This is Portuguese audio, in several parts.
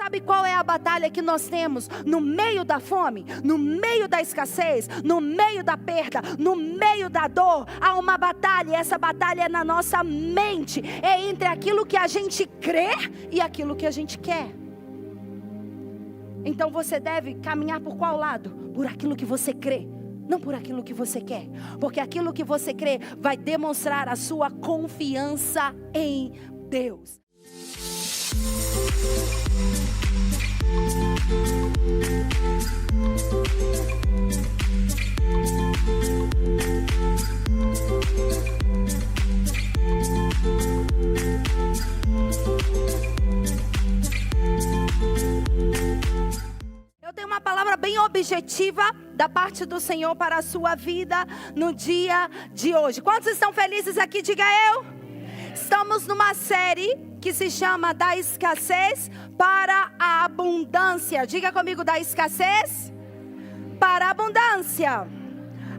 sabe qual é a batalha que nós temos no meio da fome, no meio da escassez, no meio da perda, no meio da dor? Há uma batalha, e essa batalha é na nossa mente, é entre aquilo que a gente crê e aquilo que a gente quer. Então você deve caminhar por qual lado? Por aquilo que você crê, não por aquilo que você quer. Porque aquilo que você crê vai demonstrar a sua confiança em Deus. Eu tenho uma palavra bem objetiva da parte do Senhor para a sua vida no dia de hoje. Quantos estão felizes aqui? Diga eu. Estamos numa série que se chama Da Escassez para a Abundância. Diga comigo, da escassez para a abundância.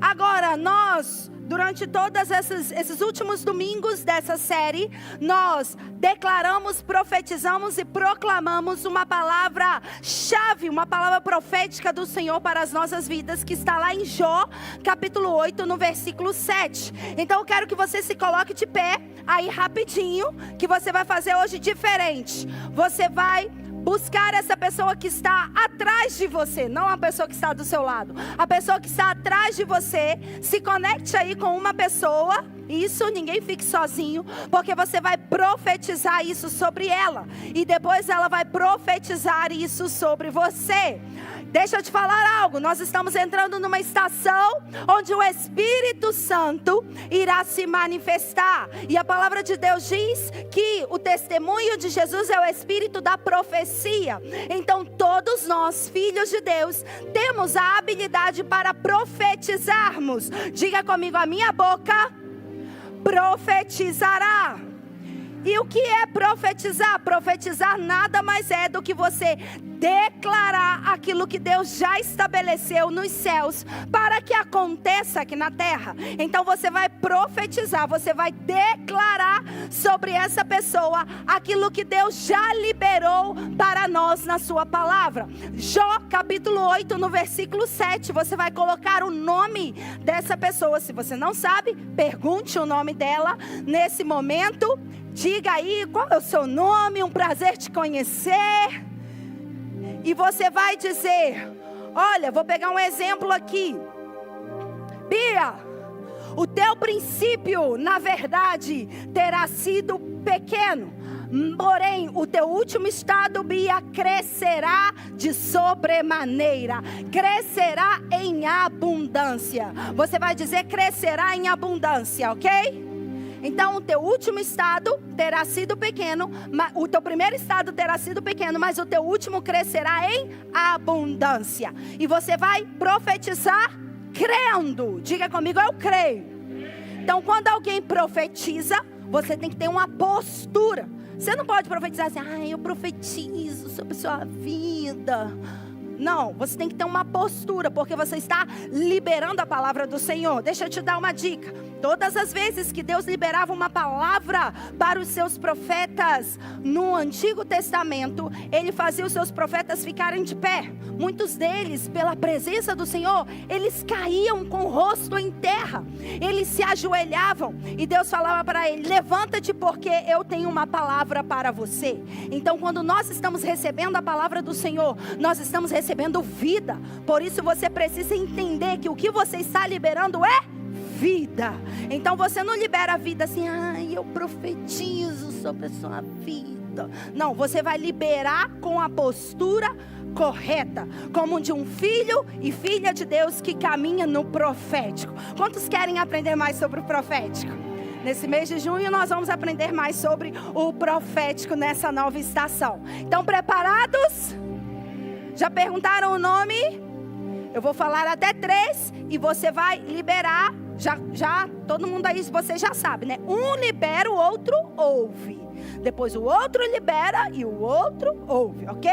Agora, nós, durante todos esses últimos domingos dessa série, nós declaramos, profetizamos e proclamamos uma palavra-chave, uma palavra profética do Senhor para as nossas vidas, que está lá em Jó, capítulo 8, no versículo 7. Então eu quero que você se coloque de pé, aí rapidinho, que você vai fazer hoje diferente. Você vai buscar essa pessoa que está atrás de você, não a pessoa que está do seu lado. A pessoa que está atrás de você, se conecte aí com uma pessoa. Isso, ninguém fique sozinho, porque você vai profetizar isso sobre ela, e depois ela vai profetizar isso sobre você. Deixa eu te falar algo, nós estamos entrando numa estação onde o Espírito Santo irá se manifestar. E a palavra de Deus diz que o testemunho de Jesus é o espírito da profecia. Então todos nós, filhos de Deus, temos a habilidade para profetizarmos. Diga comigo, a minha boca profetizará. E o que é profetizar? Profetizar nada mais é do que você declarar aquilo que Deus já estabeleceu nos céus para que aconteça aqui na terra. Então você vai profetizar, você vai declarar sobre essa pessoa aquilo que Deus já liberou para nós na sua palavra. Jó capítulo 8 no versículo 7, você vai colocar o nome dessa pessoa. Se você não sabe, pergunte o nome dela nesse momento. Diga aí qual é o seu nome, um prazer te conhecer. E você vai dizer, olha, vou pegar um exemplo aqui. Bia, o teu princípio, na verdade, terá sido pequeno. Porém, o teu último estado, Bia, crescerá de sobremaneira. Crescerá em abundância. Você vai dizer crescerá em abundância, ok? Então o teu último estado terá sido pequeno, o teu primeiro estado terá sido pequeno, mas o teu último crescerá em abundância. E você vai profetizar crendo. Diga comigo, eu creio. Então quando alguém profetiza, você tem que ter uma postura. Você não pode profetizar assim, eu profetizo sobre sua vida. Não, você tem que ter uma postura, porque você está liberando a palavra do Senhor. Deixa eu te dar uma dica. Todas as vezes que Deus liberava uma palavra para os seus profetas no Antigo Testamento, Ele fazia os seus profetas ficarem de pé. Muitos deles, pela presença do Senhor, eles caíam com o rosto em terra. Eles se ajoelhavam e Deus falava para ele, levanta-te porque eu tenho uma palavra para você. Então quando nós estamos recebendo a palavra do Senhor, nós estamos recebendo vida. Por isso você precisa entender que o que você está liberando é vida. Então você não libera a vida assim, eu profetizo sobre a sua vida. Não, você vai liberar com a postura correta, como de um filho e filha de Deus que caminha no profético. Quantos querem aprender mais sobre o profético? Nesse mês de junho nós vamos aprender mais sobre o profético nessa nova estação. Então preparados? Já perguntaram o nome? Eu vou falar até 3 e você vai liberar. Já, todo mundo aí, você já sabe, né? Um libera, o outro ouve. Depois o outro libera e o outro ouve, ok?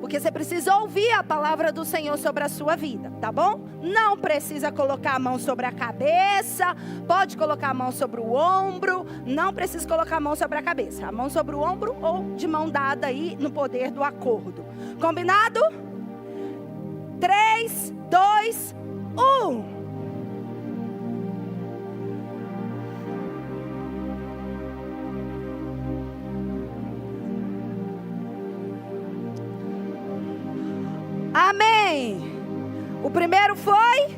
Porque você precisa ouvir a palavra do Senhor sobre a sua vida, tá bom? Não precisa colocar a mão sobre a cabeça, pode colocar a mão sobre o ombro, não precisa colocar a mão sobre a cabeça. A mão sobre o ombro ou de mão dada aí no poder do acordo. Combinado? 3, 2, 1. Amém. O primeiro foi.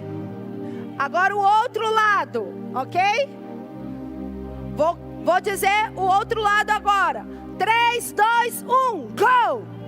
Agora o outro lado, ok? Vou dizer o outro lado agora. 3, 2, 1, go!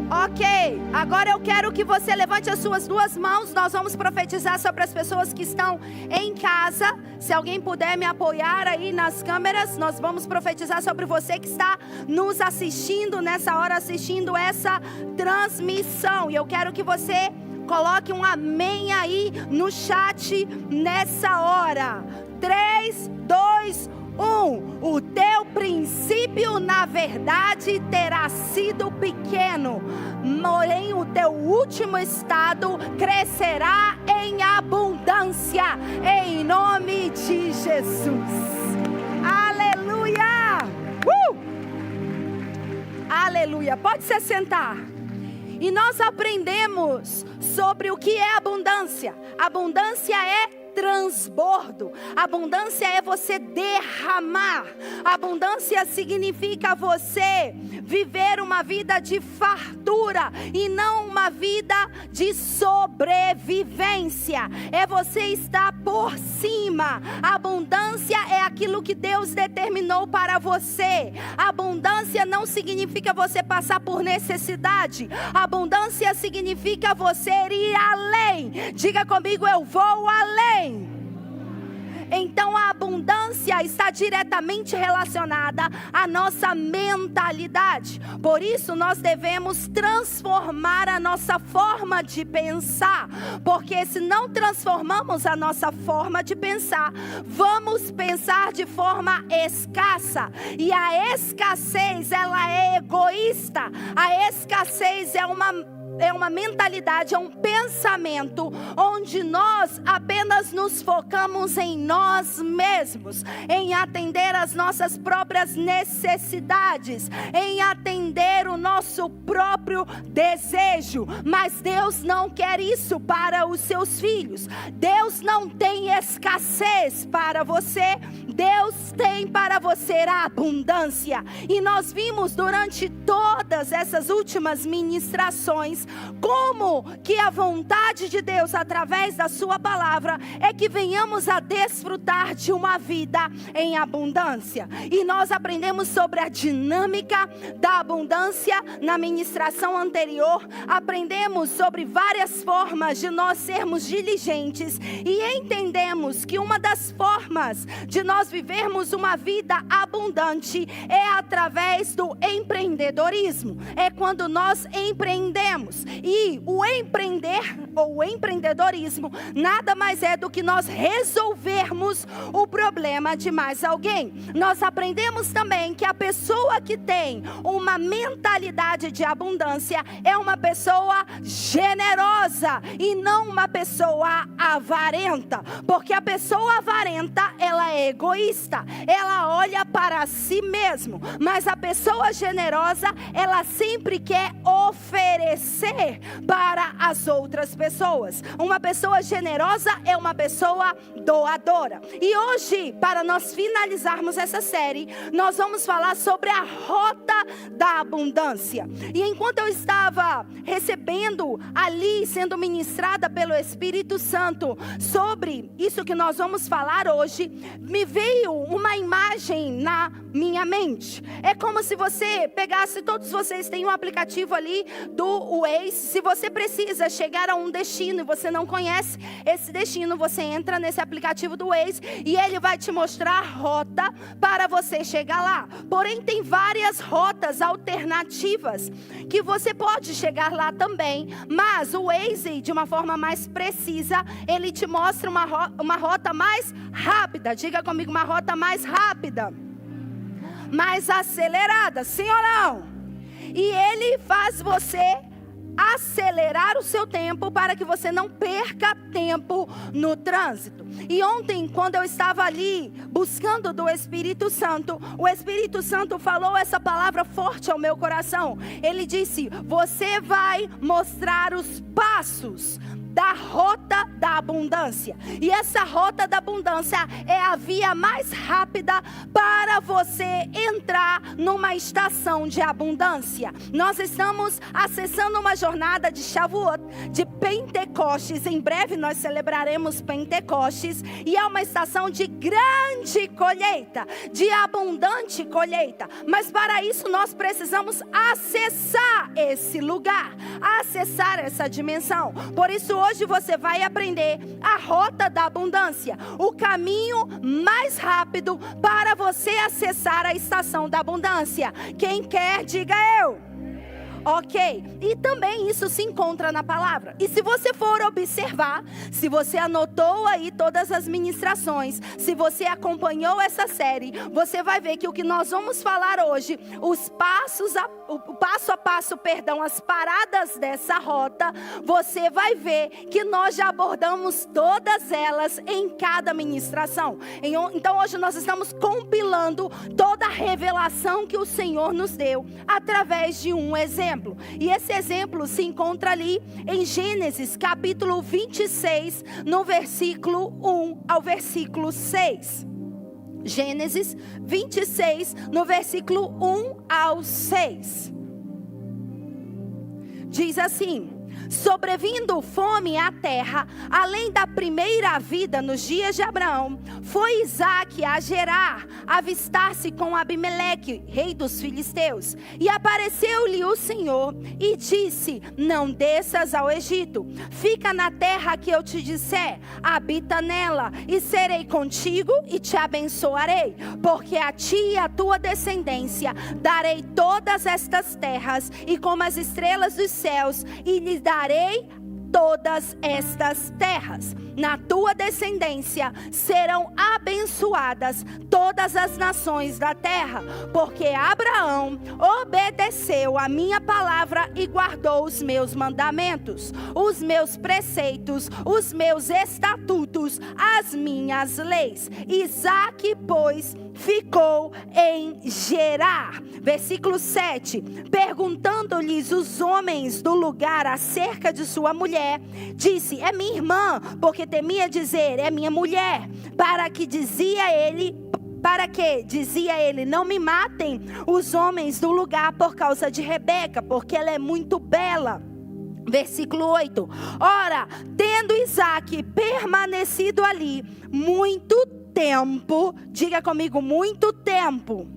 Ok, agora eu quero que você levante as suas duas mãos. Nós vamos profetizar sobre as pessoas que estão em casa. Se alguém puder me apoiar aí nas câmeras, nós vamos profetizar sobre você que está nos assistindo nessa hora, assistindo essa transmissão. E eu quero que você coloque um amém aí no chat nessa hora. 3, 2, 1. O teu princípio, na verdade, terá sido pequeno, porém o teu último estado crescerá em abundância, em nome de Jesus. Aleluia! Aleluia! Pode se sentar. E nós aprendemos sobre o que é abundância. Abundância é transbordo. Abundância é você derramar. Abundância significa você viver uma vida de fartura e não uma vida de sobrevivência. É você estar por cima. Abundância é aquilo que Deus determinou para você. Abundância não significa você passar por necessidade. Abundância significa você ir além. Diga comigo, eu vou além. Então a abundância está diretamente relacionada à nossa mentalidade. Por isso nós devemos transformar a nossa forma de pensar. Porque se não transformamos a nossa forma de pensar, vamos pensar de forma escassa. E a escassez, ela é egoísta. A escassez é uma mentalidade, é um pensamento onde nós apenas nos focamos em nós mesmos, em atender as nossas próprias necessidades, em atender o nosso próprio desejo. Mas Deus não quer isso para os seus filhos. Deus não tem escassez para você. Deus tem para você a abundância. E nós vimos durante todas essas últimas ministrações como que a vontade de Deus através da sua palavra é que venhamos a desfrutar de uma vida em abundância. E nós aprendemos sobre a dinâmica da abundância na ministração anterior. Aprendemos sobre várias formas de nós sermos diligentes e entendemos que uma das formas de nós vivermos uma vida abundante é através do empreendedorismo. É quando nós empreendemos. E o empreender ou o empreendedorismo nada mais é do que nós resolvermos o problema de mais alguém. Nós aprendemos também que a pessoa que tem uma mentalidade de abundância é uma pessoa generosa e não uma pessoa avarenta. Porque a pessoa avarenta, ela é egoísta, ela olha para si mesmo. Mas a pessoa generosa, ela sempre quer oferecer para as outras pessoas. Uma pessoa generosa é uma pessoa doadora. E hoje, para nós finalizarmos essa série, nós vamos falar sobre a rota da abundância. E enquanto eu estava recebendo ali, sendo ministrada pelo Espírito Santo sobre isso que nós vamos falar hoje, me veio uma imagem na minha mente. É como se você pegasse, todos vocês têm um aplicativo ali do Waze. Se você precisa chegar a um destino e você não conhece esse destino, você entra nesse aplicativo do Waze e ele vai te mostrar a rota para você chegar lá. Porém, tem várias rotas alternativas que você pode chegar lá também, mas o Waze, de uma forma mais precisa, ele te mostra uma rota mais rápida. Diga comigo, uma rota mais rápida, mais acelerada, sim ou não? E ele faz você acelerar o seu tempo para que você não perca tempo no trânsito. E ontem, quando eu estava ali buscando do Espírito Santo, o Espírito Santo falou essa palavra forte ao meu coração. Ele disse: você vai mostrar os passos da rota da abundância. E essa rota da abundância é a via mais rápida para você entrar numa estação de abundância. Nós estamos acessando uma jornada de Shavuot, de Pentecostes. Em breve nós celebraremos Pentecostes. E é uma estação de grande colheita, de abundante colheita. Mas para isso nós precisamos acessar esse lugar, acessar essa dimensão. Por isso hoje você vai aprender a rota da abundância, o caminho mais rápido para você acessar a estação da abundância. Quem quer, diga eu. Ok, e também isso se encontra na palavra. E se você for observar, se você anotou aí todas as ministrações, se você acompanhou essa série, você vai ver que o que nós vamos falar hoje, o passo a passo, as paradas dessa rota, você vai ver que nós já abordamos todas elas em cada ministração. Então hoje nós estamos compilando toda a revelação que o Senhor nos deu através de um exemplo. E esse exemplo se encontra ali em Gênesis capítulo 26, no versículo 1 ao versículo 6. Gênesis 26, no versículo 1 ao 6. Diz assim: sobrevindo fome à terra, além da primeira vida nos dias de Abraão, foi Isaque a Gerar, avistar-se com Abimeleque, rei dos filisteus. E apareceu-lhe o Senhor e disse: não desças ao Egito, fica na terra que eu te disser, habita nela, e serei contigo e te abençoarei, porque a ti e a tua descendência darei todas estas terras, e como as estrelas dos céus, e lhes darei todas estas terras. Na tua descendência serão abençoadas todas as nações da terra, porque Abraão obedeceu a minha palavra e guardou os meus mandamentos, os meus preceitos, os meus estatutos, as minhas leis. Isaque, pois, ficou em Gerar. Versículo 7. Perguntando-lhes os homens do lugar acerca de sua mulher, disse: é minha irmã, porque temia dizer: é minha mulher. Para que dizia ele, não me matem os homens do lugar por causa de Rebeca, porque ela é muito bela. Versículo 8. Ora, tendo Isaque permanecido ali muito tempo, diga comigo, muito tempo.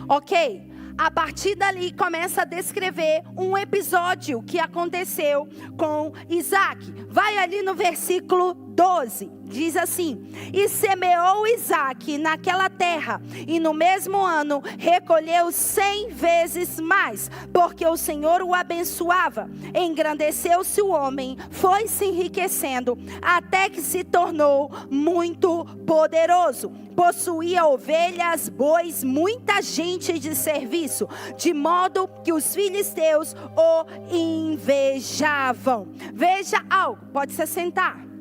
Ok? A partir dali começa a descrever um episódio que aconteceu com Isaque. Vai ali no versículo 12, diz assim: e semeou Isaque naquela terra, e no mesmo ano recolheu 100 vezes mais, porque o Senhor o abençoava. Engrandeceu-se o homem, foi se enriquecendo, até que se tornou muito poderoso. Possuía ovelhas, bois, muita gente de serviço, de modo que os filisteus o invejavam. Veja algo, pode se sentar.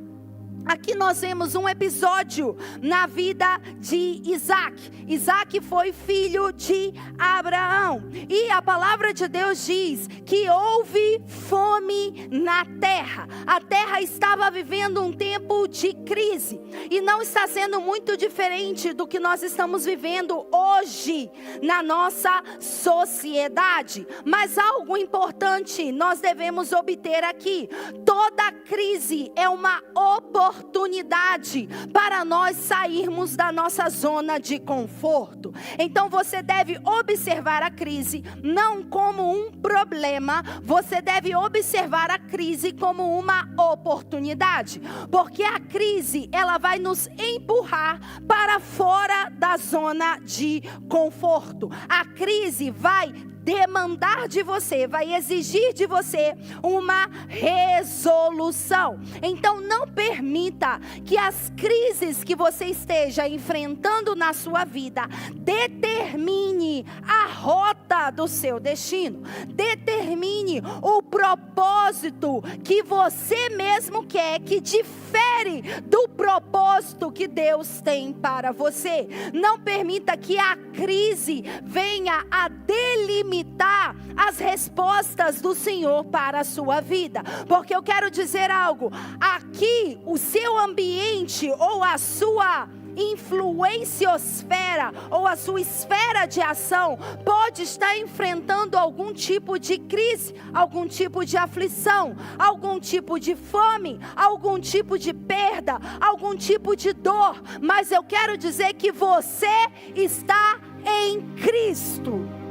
Aqui nós vemos um episódio na vida de Isaque. Isaque foi filho de Abraão. E a palavra de Deus diz que houve fome na terra. A terra estava vivendo um tempo de crise. E não está sendo muito diferente do que nós estamos vivendo hoje na nossa sociedade. Mas algo importante nós devemos obter aqui. Toda crise é uma oportunidade oportunidade para nós sairmos da nossa zona de conforto. Então você deve observar a crise não como um problema, você deve observar a crise como uma oportunidade, porque a crise, ela vai nos empurrar para fora da zona de conforto. A crise vai demandar de você, vai exigir de você uma resolução. Então não permita que as crises que você esteja enfrentando na sua vida determine a rota do seu destino, determine o propósito que você mesmo quer, que difere do propósito que Deus tem para você. Não permita que a crise venha a delimitar as respostas do Senhor para a sua vida. Porque eu quero dizer algo, aqui o seu ambiente ou a sua influenciosfera ou a sua esfera de ação pode estar enfrentando algum tipo de crise, algum tipo de aflição, algum tipo de fome, algum tipo de perda, algum tipo de dor, mas eu quero dizer que você está em Cristo.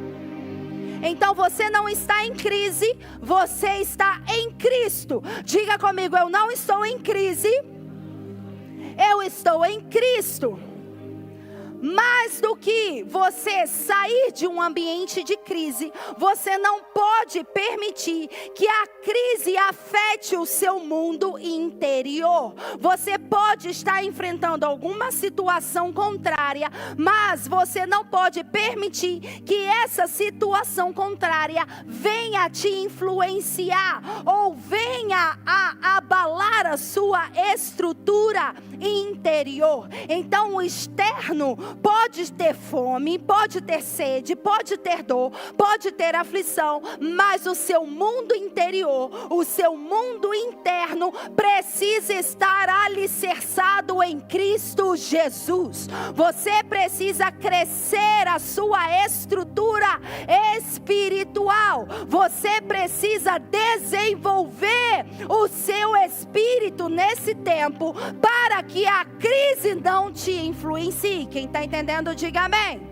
Então você não está em crise, você está em Cristo. Diga comigo, eu não estou em crise, eu estou em Cristo. Mais do que você sair de um ambiente de crise, você não pode permitir que a crise afete o seu mundo interior. Você pode estar enfrentando alguma situação contrária, mas você não pode permitir que essa situação contrária venha te influenciar ou venha a abalar a sua estrutura interior. Então o externo pode ter fome, pode ter sede, pode ter dor, pode ter aflição, mas o seu mundo interior, o seu mundo interno precisa estar alicerçado em Cristo Jesus. Você precisa crescer a sua estrutura espiritual. Você precisa desenvolver o seu espírito nesse tempo para que a crise não te influencie. Quem está entendendo, diga amém.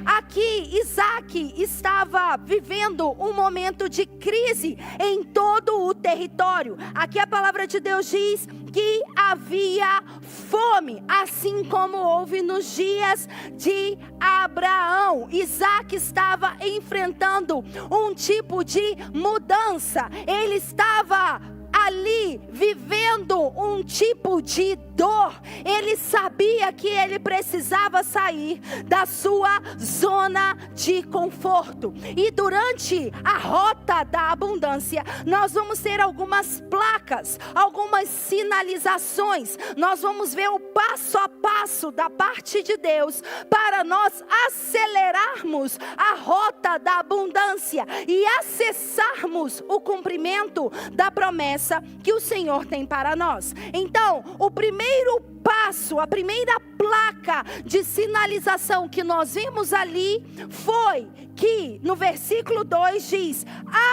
Aqui Isaac estava vivendo um momento de crise em todo o território. Aqui a palavra de Deus diz que havia fome, assim como houve nos dias de Abraão. Isaac estava enfrentando um tipo de mudança. Ele estava ali vivendo um tipo de dor. Ele sabia que ele precisava sair da sua zona de conforto. E durante a rota da abundância, nós vamos ter algumas placas, algumas sinalizações. Nós vamos ver o passo a passo da parte de Deus para nós acelerarmos a rota da abundância e acessarmos o cumprimento da promessa que o Senhor tem para nós. Então, o primeiro passo, a primeira placa de sinalização que nós vimos ali foi que no versículo 2 diz: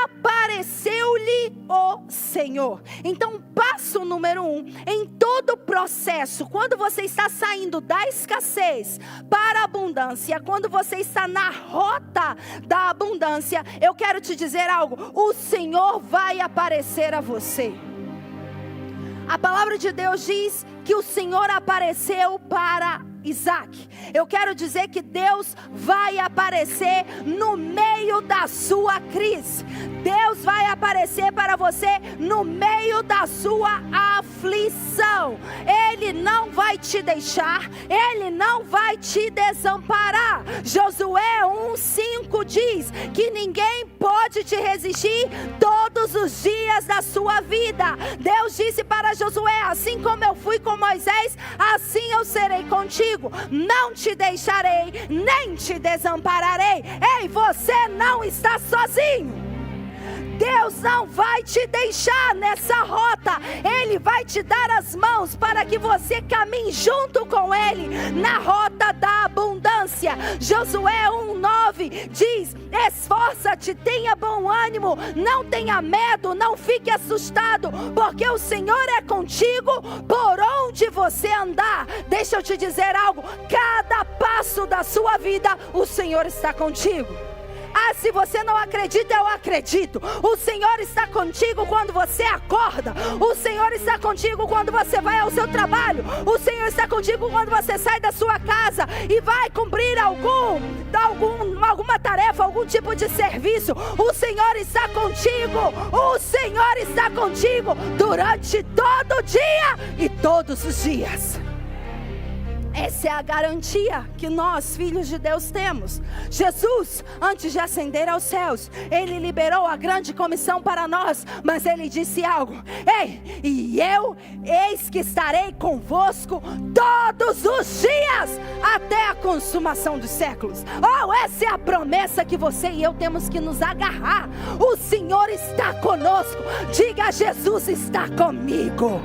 apareceu-lhe o Senhor. Então, passo número 1, em todo o processo, quando você está saindo da escassez para a abundância, quando você está na rota da abundância, eu quero te dizer algo: o Senhor vai aparecer a você. A palavra de Deus diz que o Senhor apareceu para Isaac. Eu quero dizer que Deus vai aparecer no meio da sua crise. Deus vai aparecer para você no meio da sua aflição. Ele não vai te deixar, Ele não vai te desamparar. Josué 1:5 diz que ninguém pode te resistir todos os dias da sua vida. Deus disse para Josué: assim como eu fui com Moisés, assim eu serei contigo. Não te deixarei, nem te desampararei. Ei, você não está sozinho. Deus não vai te deixar nessa rota. Ele vai te dar as mãos para que você caminhe junto com Ele na rota da abundância. Josué 1:9 diz: esforça-te, tenha bom ânimo, não tenha medo, não fique assustado, porque o Senhor é contigo por onde você andar. Deixa eu te dizer algo: cada passo da sua vida o Senhor está contigo. Ah, se você não acredita, eu acredito. O Senhor está contigo quando você acorda. O Senhor está contigo quando você vai ao seu trabalho. O Senhor está contigo quando você sai da sua casa e vai cumprir alguma tarefa, algum tipo de serviço. O Senhor está contigo. O Senhor está contigo durante todo o dia e todos os dias. Essa é a garantia que nós, filhos de Deus, temos. Jesus, antes de ascender aos céus, Ele liberou a grande comissão para nós. Mas Ele disse algo: ei, e eu, eis que estarei convosco todos os dias, até a consumação dos séculos. Oh, essa é a promessa que você e eu temos que nos agarrar. O Senhor está conosco. Diga: Jesus está comigo.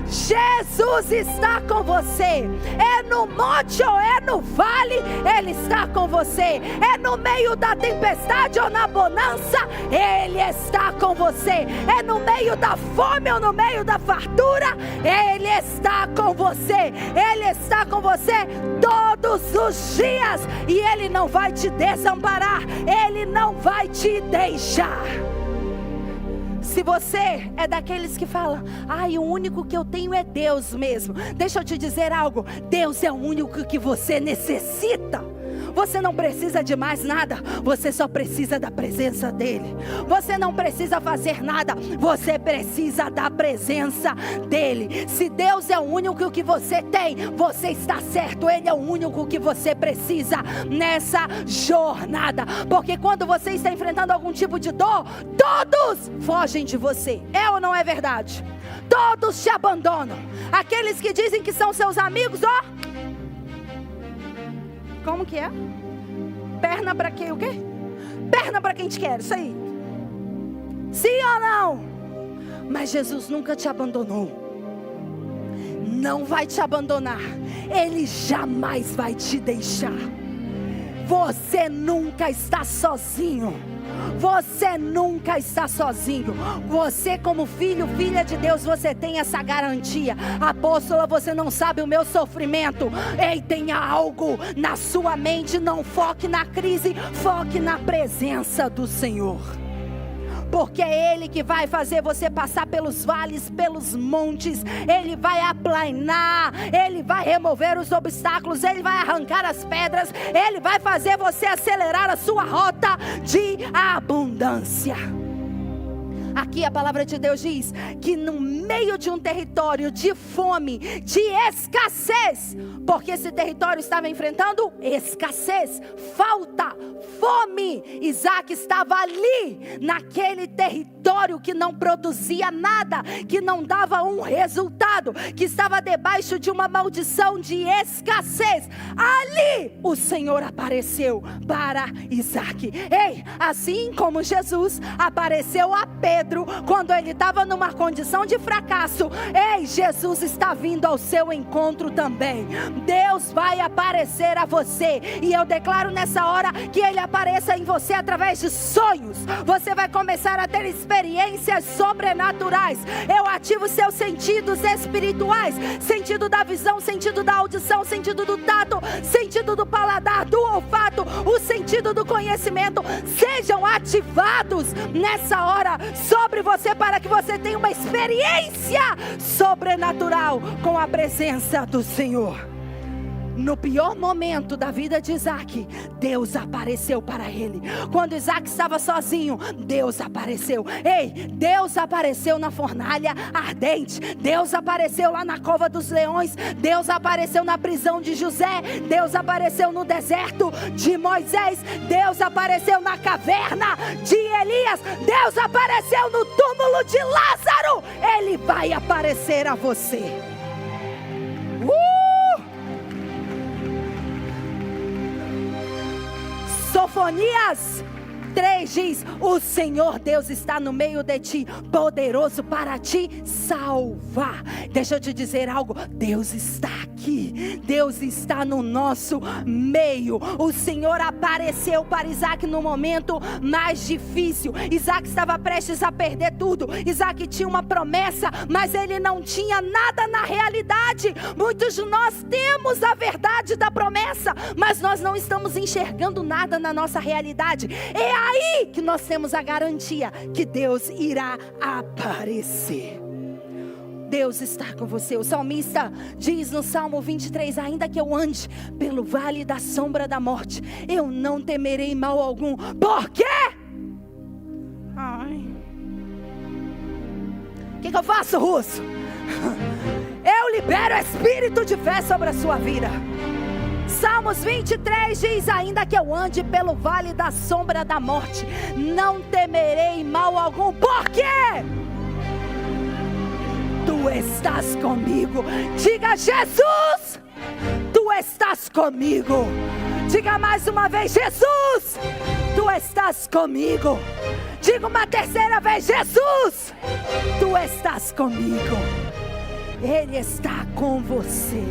Jesus está com você. É no monte ou é no vale, Ele está com você. É no meio da tempestade ou na bonança, Ele está com você. É no meio da fome ou no meio da fartura, Ele está com você. Ele está com você todos os dias. E Ele não vai te desamparar. Ele não vai te deixar. Se você é daqueles que falam: ai, o único que eu tenho é Deus mesmo. Deixa eu te dizer algo: Deus é o único que você necessita. Você não precisa de mais nada, você só precisa da presença dEle. Você não precisa fazer nada, você precisa da presença dEle. Se Deus é o único que você tem, você está certo. Ele é o único que você precisa nessa jornada. Porque quando você está enfrentando algum tipo de dor, todos fogem de você. É ou não é verdade? Todos te abandonam. Aqueles que dizem que são seus amigos, ó, como que é? Perna para quem? O quê? Perna para quem te quer, isso aí. Sim ou não? Mas Jesus nunca te abandonou. Não vai te abandonar. Ele jamais vai te deixar. Você nunca está sozinho. Você nunca está sozinho. Você, como filho, filha de Deus, você tem essa garantia. Apóstola, você não sabe o meu sofrimento. Ei, tenha algo na sua mente. Não foque na crise, foque na presença do Senhor. Porque é Ele que vai fazer você passar pelos vales, pelos montes. Ele vai aplanar, Ele vai remover os obstáculos, Ele vai arrancar as pedras, Ele vai fazer você acelerar a sua rota de abundância. Aqui a palavra de Deus diz que no meio de um território de fome, de escassez, porque esse território estava enfrentando escassez, falta, fome. Isaac estava ali, naquele território que não produzia nada, que não dava um resultado, que estava debaixo de uma maldição de escassez. Ali o Senhor apareceu para Isaac. Ei, assim como Jesus apareceu a Pedro quando ele estava numa condição de fracasso, ei, Jesus está vindo ao seu encontro também. Deus vai aparecer a você, e eu declaro nessa hora que Ele apareça em você através de sonhos. Você vai começar a ter experiências sobrenaturais. Eu ativo seus sentidos espirituais: sentido da visão, sentido da audição, sentido do tato, sentido do paladar, do olfato, o sentido do conhecimento. Sejam ativados nessa hora sobre você, para que você tenha uma experiência sobrenatural com a presença do Senhor. No pior momento da vida de Isaac, Deus apareceu para ele. Quando Isaac estava sozinho, Deus apareceu. Ei, Deus apareceu na fornalha ardente. Deus apareceu lá na cova dos leões. Deus apareceu na prisão de José. Deus apareceu no deserto de Moisés. Deus apareceu na caverna de Elias. Deus apareceu no túmulo de Lázaro. Ele vai aparecer a você. Sofonias 3 diz: o Senhor Deus está no meio de ti, poderoso para te salvar. Deixa eu te dizer algo, Deus está aqui, Deus está no nosso meio. O Senhor apareceu para Isaac no momento mais difícil. Isaac estava prestes a perder tudo. Isaac tinha uma promessa, mas ele não tinha nada na realidade. Muitos de nós temos a verdade da promessa, mas nós não estamos enxergando nada na nossa realidade. É aí que nós temos a garantia que Deus irá aparecer. Deus está com você. O salmista diz no Salmo 23: ainda que eu ande pelo vale da sombra da morte, eu não temerei mal algum. Por quê? O que eu faço, Russo? Eu libero espírito de fé sobre a sua vida. Salmos 23 diz: ainda que eu ande pelo vale da sombra da morte, não temerei mal algum. Por quê? Tu estás comigo. Diga: Jesus, tu estás comigo. Diga mais uma vez: Jesus, tu estás comigo. Diga uma terceira vez: Jesus, tu estás comigo. Ele está com você.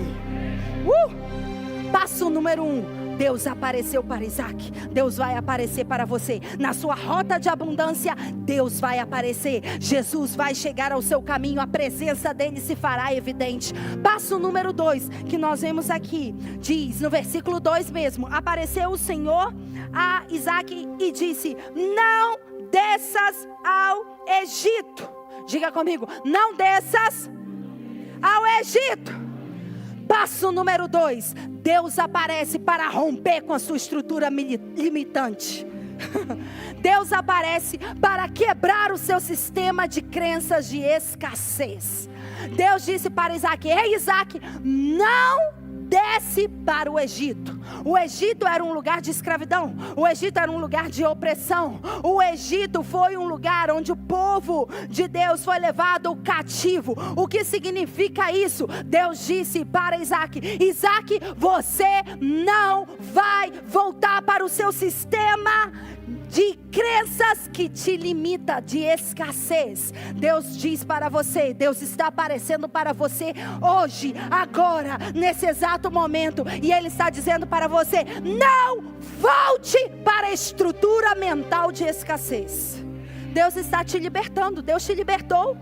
Passo número 1. Deus apareceu para Isaac. Deus vai aparecer para você. Na sua rota de abundância, Deus vai aparecer. Jesus vai chegar ao seu caminho. A presença dele se fará evidente. Passo número 2, que nós vemos aqui. Diz no versículo 2 mesmo: apareceu o Senhor a Isaac e disse: não desças ao Egito. Diga comigo: não desças ao Egito. Passo número 2. Deus aparece para romper com a sua estrutura limitante. Deus aparece para quebrar o seu sistema de crenças de escassez. Deus disse para Isaac: ei Isaac, não desce para o Egito. O Egito era um lugar de escravidão. O Egito era um lugar de opressão. O Egito foi um lugar onde o povo de Deus foi levado cativo. O que significa isso? Deus disse para Isaac: Isaac, você não vai voltar para o seu sistema de crenças que te limita, de escassez. Deus diz para você, Deus está aparecendo para você hoje, agora, nesse exato momento, e Ele está dizendo para você: não volte para a estrutura mental de escassez. Deus está te libertando. Deus te libertou.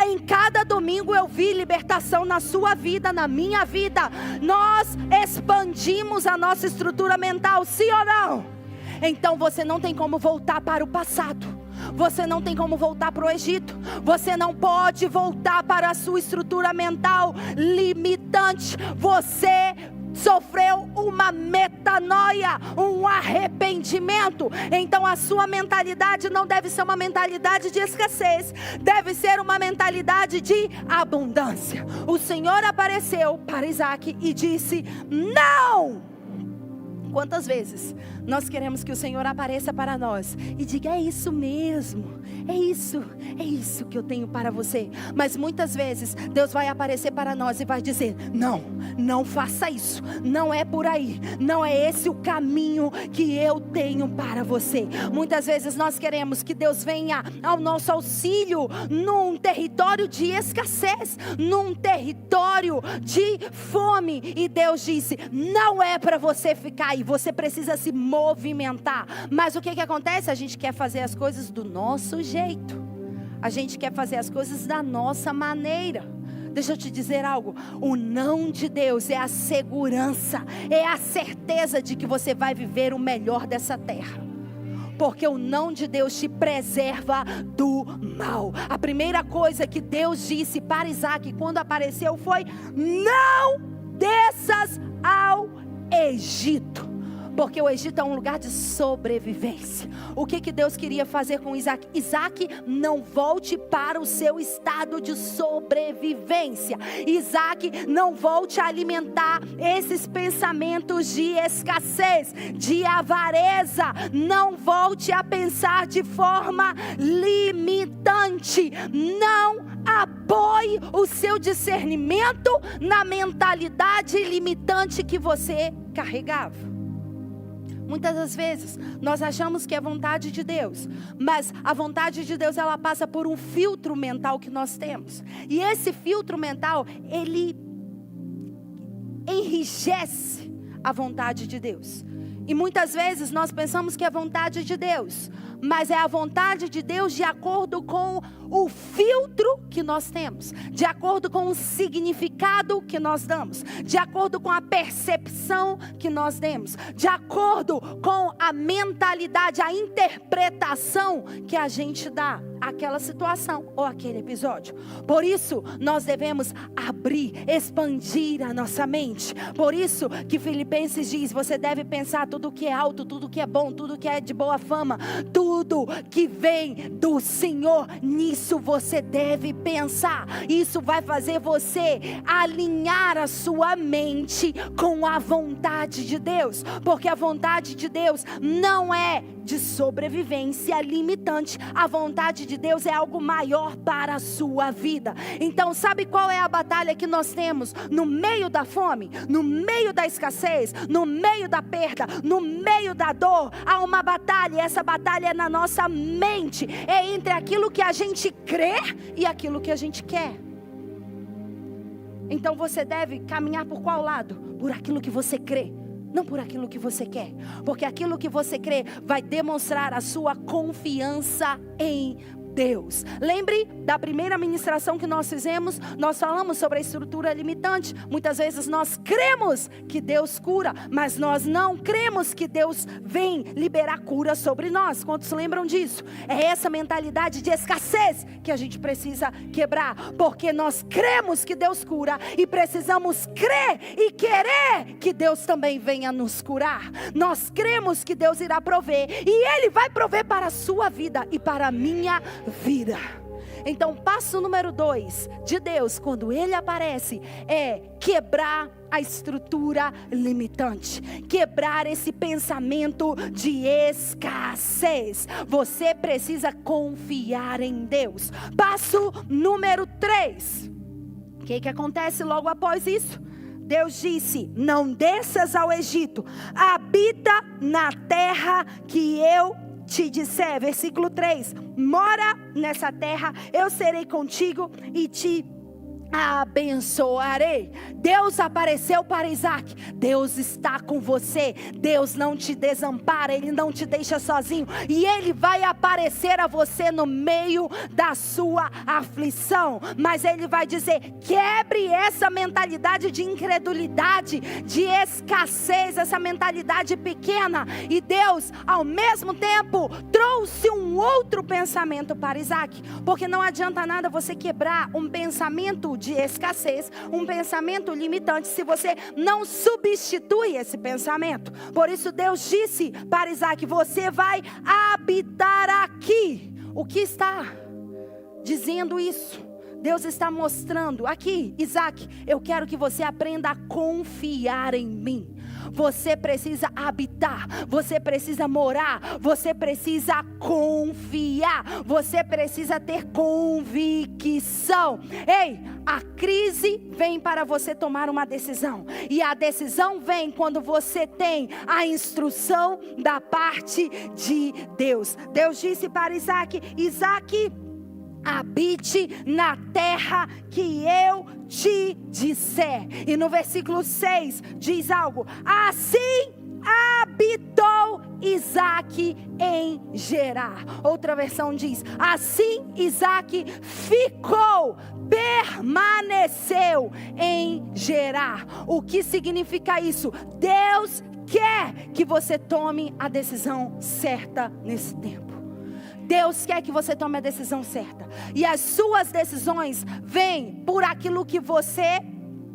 Em cada domingo eu vi libertação na sua vida, na minha vida. Nós expandimos a nossa estrutura mental, sim ou não? Então você não tem como voltar para o passado. Você não tem como voltar para o Egito. Você não pode voltar para a sua estrutura mental limitante. Você sofreu uma metanoia, um arrependimento. Então a sua mentalidade não deve ser uma mentalidade de escassez, deve ser uma mentalidade de abundância. O Senhor apareceu para Isaac e disse: não! Quantas vezes nós queremos que o Senhor apareça para nós e diga: é isso mesmo, é isso que eu tenho para você. Mas muitas vezes Deus vai aparecer para nós e vai dizer: não faça isso, não é por aí, não é esse o caminho que eu tenho para você. Muitas vezes nós queremos que Deus venha ao nosso auxílio num território de escassez, num território de fome, e Deus disse: não é para você ficar aí, você precisa se movimentar. Mas o que acontece? A gente quer fazer as coisas do nosso jeito, a gente quer fazer as coisas da nossa maneira. Deixa eu te dizer algo: o não de Deus é a segurança, é a certeza de que você vai viver o melhor dessa terra. Porque o não de Deus te preserva do mal. A primeira coisa que Deus disse para Isaac quando apareceu foi: não desças ao Egito. Porque o Egito é um lugar de sobrevivência. O que Deus queria fazer com Isaac? Isaac, não volte para o seu estado de sobrevivência. Isaac, não volte a alimentar esses pensamentos de escassez, de avareza. Não volte a pensar de forma limitante. Não apoie o seu discernimento na mentalidade limitante que você carregava. Muitas das vezes nós achamos que é vontade de Deus, mas a vontade de Deus ela passa por um filtro mental que nós temos. E esse filtro mental, ele enrijece a vontade de Deus. E muitas vezes nós pensamos que é vontade de Deus, mas é a vontade de Deus de acordo com o filtro que nós temos, de acordo com o significado que nós damos, de acordo com a percepção que nós demos, de acordo com a mentalidade, a interpretação que a gente dá àquela situação ou àquele episódio. Por isso, nós devemos abrir, expandir a nossa mente. Por isso que Filipenses diz, você deve pensar tudo que é alto, tudo que é bom, tudo que é de boa fama, tudo que vem do Senhor, nisso você deve pensar. Isso vai fazer você alinhar a sua mente com a vontade de Deus, porque a vontade de Deus não é de sobrevivência limitante. A vontade de Deus é algo maior para a sua vida. Então, sabe qual é a batalha que nós temos no meio da fome, no meio da escassez, no meio da perda, no meio da dor? Há uma batalha, e essa batalha é na nossa mente, é entre aquilo que a gente crê e aquilo que a gente quer. Então você deve caminhar por qual lado? Por aquilo que você crê, não por aquilo que você quer, porque aquilo que você crê vai demonstrar a sua confiança em Deus. Lembre da primeira ministração que nós fizemos, nós falamos sobre a estrutura limitante. Muitas vezes nós cremos que Deus cura, mas nós não cremos que Deus vem liberar cura sobre nós. Quantos lembram disso? É essa mentalidade de escassez que a gente precisa quebrar, porque nós cremos que Deus cura e precisamos crer e querer que Deus também venha nos curar. Nós cremos que Deus irá prover e Ele vai prover para a sua vida e para a minha vida. Então, passo número 2 de Deus, quando Ele aparece, é quebrar a estrutura limitante, quebrar esse pensamento de escassez. Você precisa confiar em Deus. Passo número 3. O que acontece logo após isso? Deus disse, não desças ao Egito, habita na terra que eu te disser. Versículo 3, mora nessa terra, eu serei contigo e te abençoarei. Deus apareceu para Isaac. Deus está com você. Deus não te desampara, Ele não te deixa sozinho, e Ele vai aparecer a você no meio da sua aflição. Mas Ele vai dizer, quebre essa mentalidade de incredulidade, de escassez, essa mentalidade pequena. E Deus, ao mesmo tempo, trouxe um outro pensamento para Isaac, porque não adianta nada você quebrar um pensamento de escassez, um pensamento limitante, se você não substitui esse pensamento. Por isso Deus disse para Isaac, você vai habitar aqui. O que está dizendo isso? Deus está mostrando aqui, Isaac, eu quero que você aprenda a confiar em mim. Você precisa habitar, você precisa morar, você precisa confiar, você precisa ter convicção. Ei, a crise vem para você tomar uma decisão, e a decisão vem quando você tem a instrução da parte de Deus. Deus disse para Isaac, Isaac, habite na terra que eu te disser. E no versículo 6 diz algo, assim habitou Isaac em Gerar. Outra versão diz, assim Isaac ficou, permaneceu em Gerar. O que significa isso? Deus quer que você tome a decisão certa nesse tempo. Deus quer que você tome a decisão certa. E as suas decisões vêm por aquilo que você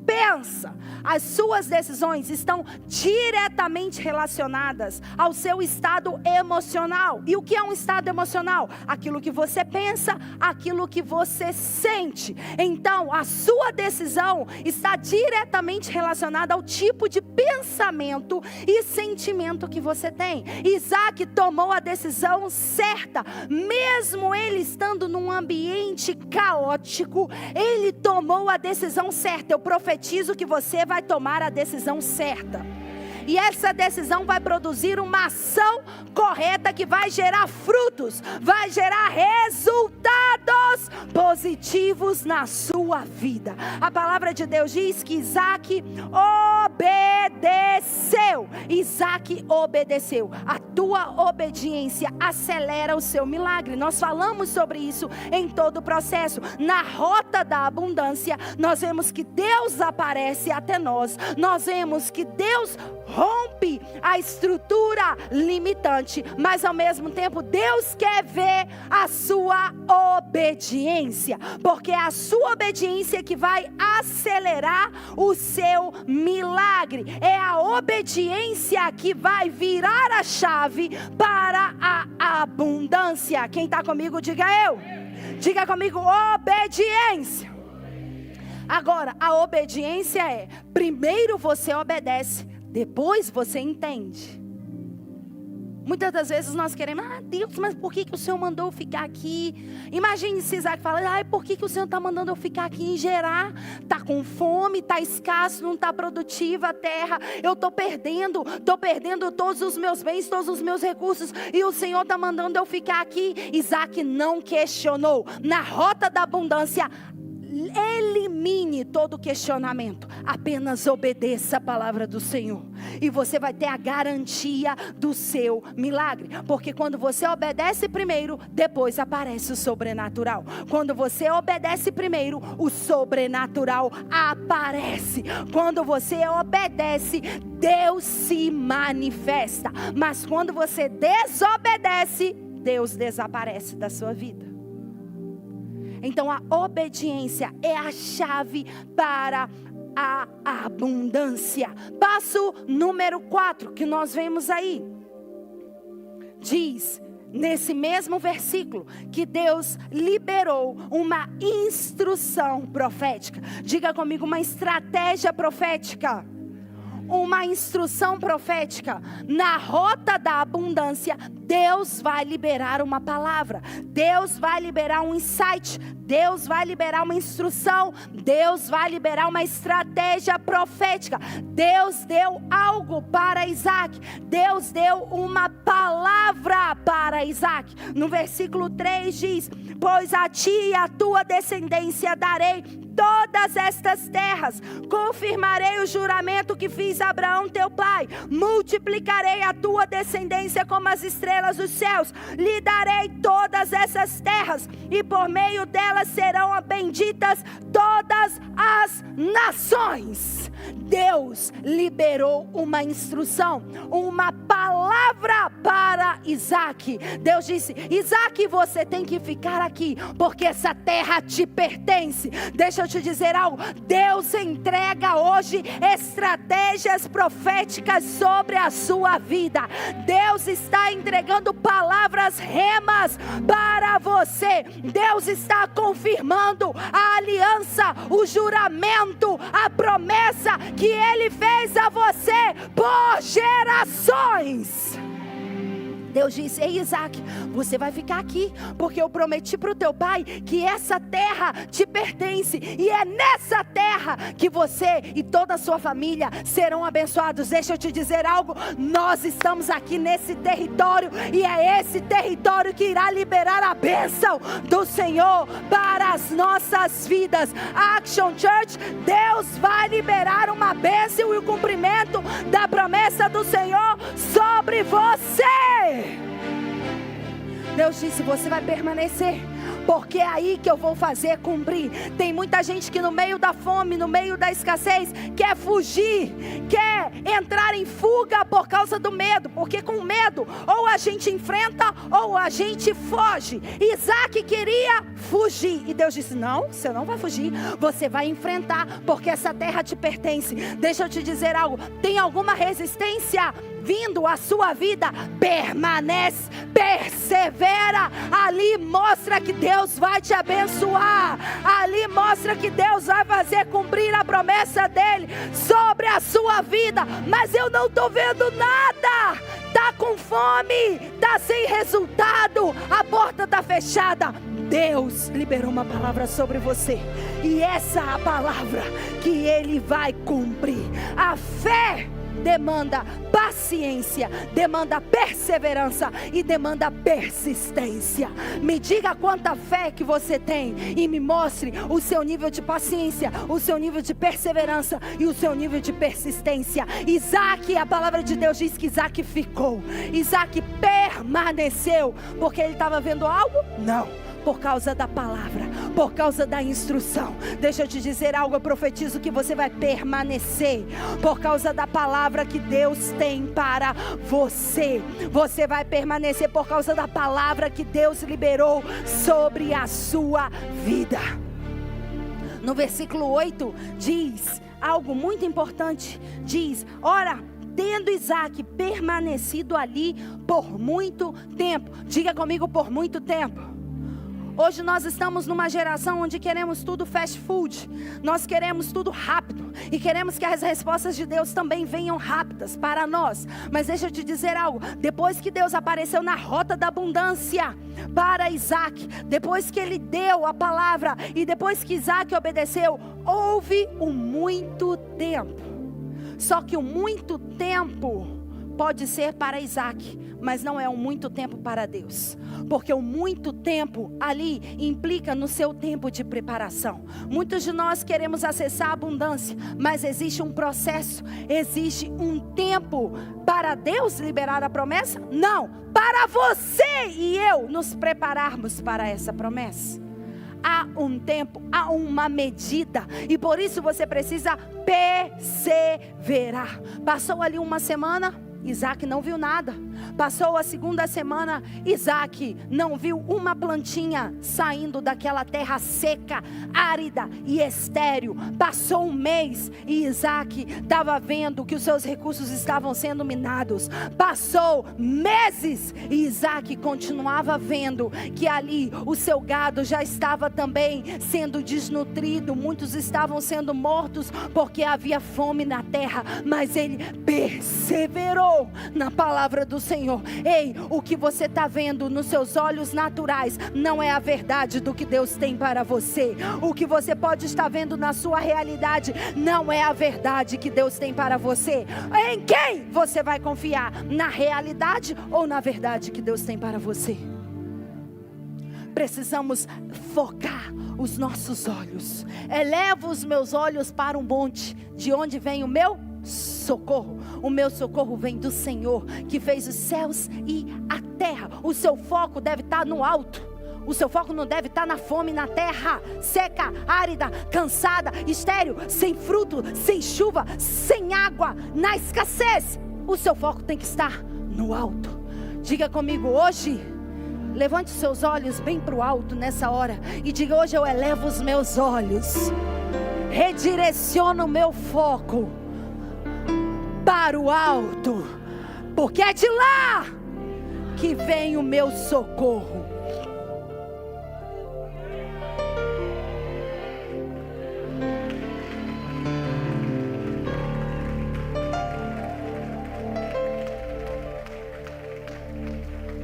pensa. As suas decisões estão diretamente relacionadas ao seu estado emocional. E o que é um estado emocional? Aquilo que você pensa, aquilo que você sente. Então, a sua decisão está diretamente relacionada ao tipo de pensamento e sentimento que você tem. Isaac tomou a decisão certa, mesmo ele estando num ambiente caótico, ele tomou a decisão certa. Eu profetizo que você vai tomar a decisão certa. E essa decisão vai produzir uma ação correta que vai gerar frutos, vai gerar resultados positivos na sua vida. A palavra de Deus diz que Isaac obedeceu. Isaac obedeceu. A tua obediência acelera o seu milagre. Nós falamos sobre isso em todo o processo. Na rota da abundância, nós vemos que Deus aparece até nós. Nós vemos que Deus rompe a estrutura limitante, mas ao mesmo tempo Deus quer ver a sua obediência, porque é a sua obediência que vai acelerar o seu milagre. É a obediência que vai virar a chave para a abundância. Quem está comigo, diga eu. Diga comigo, obediência. Agora, a obediência é: primeiro você obedece, depois você entende. Muitas das vezes nós queremos: Deus, mas por que o Senhor mandou eu ficar aqui? Imagine se Isaac fala: por que o Senhor está mandando eu ficar aqui em Gerar? Está com fome, está escasso, não está produtiva a terra. Eu estou perdendo todos os meus bens, todos os meus recursos, e o Senhor está mandando eu ficar aqui. Isaac não questionou. Na rota da abundância, elimine todo questionamento, apenas obedeça a palavra do Senhor, e você vai ter a garantia do seu milagre, porque quando você obedece primeiro, depois aparece o sobrenatural. Quando você obedece primeiro, o sobrenatural aparece. Quando você obedece, Deus se manifesta. Mas quando você desobedece, Deus desaparece da sua vida. Então a obediência é a chave para a abundância. Passo número 4 que nós vemos aí. Diz nesse mesmo versículo que Deus liberou uma instrução profética. Diga comigo, uma estratégia profética. Uma instrução profética. Na rota da abundância, Deus vai liberar uma palavra, Deus vai liberar um insight, Deus vai liberar uma instrução, Deus vai liberar uma estratégia profética. Deus deu algo para Isaac, Deus deu uma palavra para Isaac. No versículo 3 diz: pois a ti e a tua descendência darei todas estas terras, confirmarei o juramento que fiz a Abraão teu pai, multiplicarei a tua descendência como as estrelas dos céus, lhe darei todas essas terras, e por meio delas serão benditas todas as nações. Deus liberou uma instrução, uma palavra para Isaac. Deus disse: Isaac, você tem que ficar aqui, porque essa terra te pertence. Deixa eu te dizer algo: Deus entrega hoje estratégias proféticas sobre a sua vida. Deus está entregando palavras remas para você. Deus está confirmando a aliança, o juramento, a promessa que Ele fez a você por gerações. Deus disse: ei Isaac, você vai ficar aqui, porque eu prometi para o teu pai que essa terra te pertence, e é nessa terra que você e toda a sua família serão abençoados. Deixa eu te dizer algo: nós estamos aqui nesse território, e é esse território que irá liberar a bênção do Senhor para as nossas vidas. Action Church, Deus vai liberar uma bênção e o cumprimento da promessa do Senhor sobre você. Deus disse: você vai permanecer, porque é aí que eu vou fazer cumprir. Tem muita gente que no meio da fome, no meio da escassez, quer fugir, quer entrar em fuga por causa do medo, porque com medo ou a gente enfrenta ou a gente foge. Isaac queria fugir, e Deus disse: não, você não vai fugir, você vai enfrentar, porque essa terra te pertence. Deixa eu te dizer algo: tem alguma resistência vindo à sua vida? Permanece, persevera. Ali mostra que Deus vai te abençoar, ali mostra que Deus vai fazer cumprir a promessa dele sobre a sua vida. Mas eu não estou vendo nada. Está com fome, está sem resultado, a porta está fechada. Deus liberou uma palavra sobre você, e essa é a palavra que Ele vai cumprir. A fé demanda paciência, demanda perseverança e demanda persistência. Me diga quanta fé que você tem e me mostre o seu nível de paciência, o seu nível de perseverança e o seu nível de persistência. Isaac, a palavra de Deus diz que Isaac ficou, Isaac permaneceu, porque ele estava vendo algo? Não, por causa da palavra, por causa da instrução. Deixa eu te dizer algo, eu profetizo que você vai permanecer, por causa da palavra que Deus tem para você. Você vai permanecer por causa da palavra que Deus liberou sobre a sua vida. No versículo 8 diz algo muito importante, diz: ora, tendo Isaac permanecido ali por muito tempo. Diga comigo, por muito tempo. Hoje nós estamos numa geração onde queremos tudo fast food. Nós queremos tudo rápido. E queremos que as respostas de Deus também venham rápidas para nós. Mas deixa eu te dizer algo. Depois que Deus apareceu na rota da abundância para Isaac, depois que ele deu a palavra e depois que Isaac obedeceu, houve um muito tempo. Só que o muito tempo pode ser para Isaac, mas não é um muito tempo para Deus. Porque o muito tempo ali implica no seu tempo de preparação. Muitos de nós queremos acessar a abundância, mas existe um processo, existe um tempo para Deus liberar a promessa? Não, para você e eu nos prepararmos para essa promessa. Há um tempo, há uma medida, e por isso você precisa perseverar. Passou ali uma semana, Isaac não viu nada. Passou a segunda semana, Isaac não viu uma plantinha saindo daquela terra seca, árida e estéril. Passou um mês e Isaac estava vendo que os seus recursos estavam sendo minados. Passou meses e Isaac continuava vendo que ali o seu gado já estava também sendo desnutrido. Muitos estavam sendo mortos porque havia fome na terra, mas ele perseverou na palavra do Senhor. Ei, o que você está vendo nos seus olhos naturais não é a verdade do que Deus tem para você. O que você pode estar vendo na sua realidade não é a verdade que Deus tem para você. Em quem você vai confiar? Na realidade ou na verdade que Deus tem para você? Precisamos focar os nossos olhos. Elevo os meus olhos para um monte, de onde vem o meu socorro. O meu socorro vem do Senhor, que fez os céus e a terra. O seu foco deve estar no alto. O seu foco não deve estar na fome, na terra seca, árida, cansada, estéril, sem fruto, sem chuva, sem água, na escassez. O seu foco tem que estar no alto. Diga comigo hoje, levante os seus olhos bem para o alto nessa hora e diga: hoje eu elevo os meus olhos, redireciono o meu foco para o alto, porque é de lá que vem o meu socorro.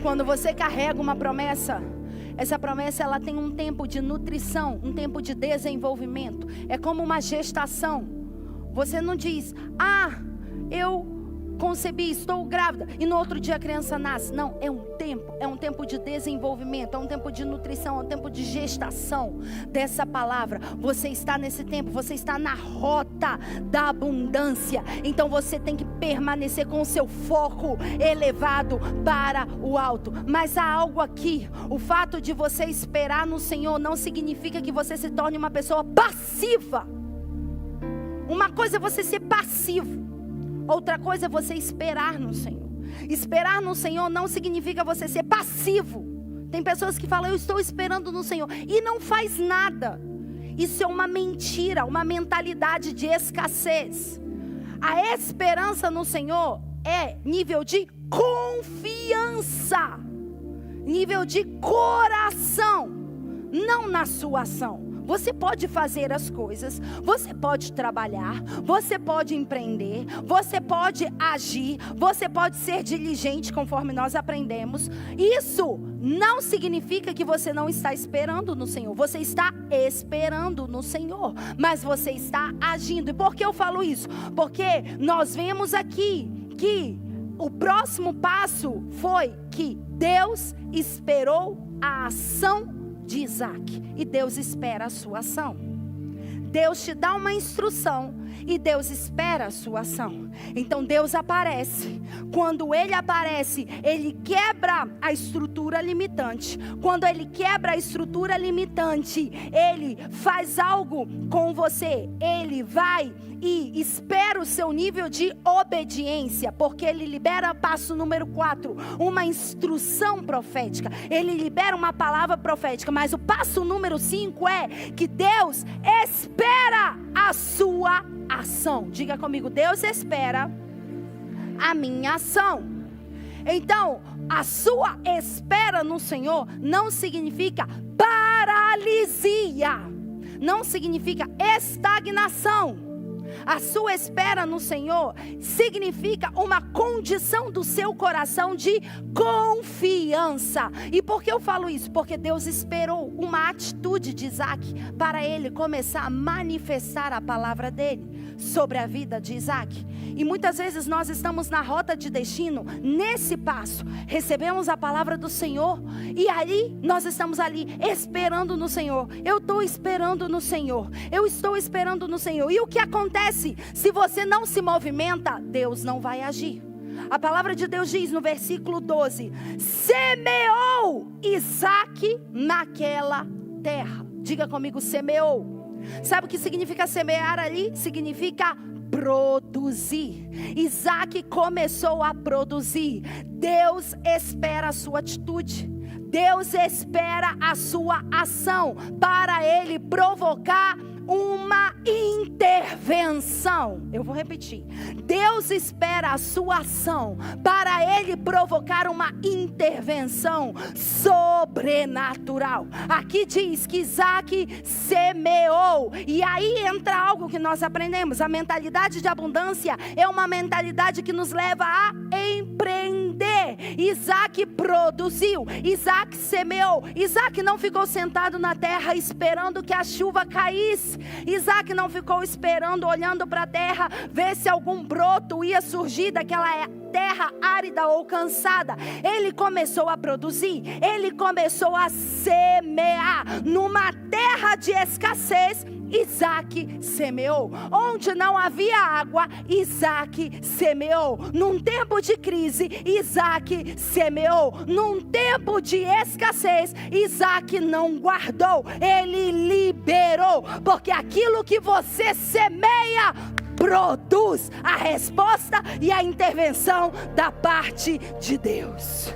Quando você carrega uma promessa, essa promessa ela tem um tempo de nutrição, um tempo de desenvolvimento. É como uma gestação. Você não diz: eu concebi, estou grávida, e no outro dia a criança nasce. Não, é um tempo de desenvolvimento, é um tempo de nutrição, é um tempo de gestação dessa palavra. Você está nesse tempo, você está na rota da abundância. Então você tem que permanecer com o seu foco elevado para o alto. Mas há algo aqui: o fato de você esperar no Senhor não significa que você se torne uma pessoa passiva. Uma coisa é você ser passivo, outra coisa é você esperar no Senhor. Esperar no Senhor não significa você ser passivo. Tem pessoas que falam: eu estou esperando no Senhor, e não faz nada. Isso é uma mentira, uma mentalidade de escassez. A esperança no Senhor é nível de confiança, nível de coração, não na sua ação. Você pode fazer as coisas, você pode trabalhar, você pode empreender, você pode agir, você pode ser diligente, conforme nós aprendemos. Isso não significa que você não está esperando no Senhor. Você está esperando no Senhor, mas você está agindo. E por que eu falo isso? Porque nós vemos aqui que o próximo passo foi que Deus esperou a ação de Isaac. E Deus espera a sua ação. Deus te dá uma instrução e Deus espera a sua ação. Então Deus aparece. Quando Ele aparece, Ele quebra a estrutura limitante. Quando Ele quebra a estrutura limitante, Ele faz algo com você. Ele vai e espera o seu nível de obediência, porque Ele libera, passo número 4, uma instrução profética. Ele libera uma palavra profética, mas o passo número 5 é que Deus espera a sua ação. Diga comigo, Deus espera a minha ação. Então, a sua espera no Senhor não significa paralisia, não significa estagnação. A sua espera no Senhor significa uma condição do seu coração de confiança. E por que eu falo isso? Porque Deus esperou uma atitude de Isaac para ele começar a manifestar a palavra dele sobre a vida de Isaac. E muitas vezes nós estamos na rota de destino, nesse passo, recebemos a palavra do Senhor e aí nós estamos ali esperando no Senhor. Eu estou esperando no Senhor, eu estou esperando no Senhor. E o que acontece? Se você não se movimenta, Deus não vai agir. A palavra de Deus diz no versículo 12: semeou Isaac naquela terra. Diga comigo, semeou. Sabe o que significa semear ali? Significa produzir. Isaac começou a produzir. Deus espera a sua atitude. Deus espera a sua ação para Ele provocar uma intervenção. Eu vou repetir. Deus espera a sua ação para Ele provocar uma intervenção sobrenatural. Aqui diz que Isaac semeou. E aí entra algo que nós aprendemos. A mentalidade de abundância é uma mentalidade que nos leva a empreender. Isaac produziu. Isaac semeou. Isaac não ficou sentado na terra esperando que a chuva caísse. Isaac não ficou esperando, olhando para a terra, ver se algum broto ia surgir daquela terra árida ou cansada. Ele começou a produzir, ele começou a semear. Numa terra de escassez, Isaac semeou. Onde não havia água, Isaac semeou. Num tempo de crise, Isaac semeou. Num tempo de escassez, Isaac não guardou, ele liberou. Porque aquilo que você semeia produz a resposta e a intervenção da parte de Deus.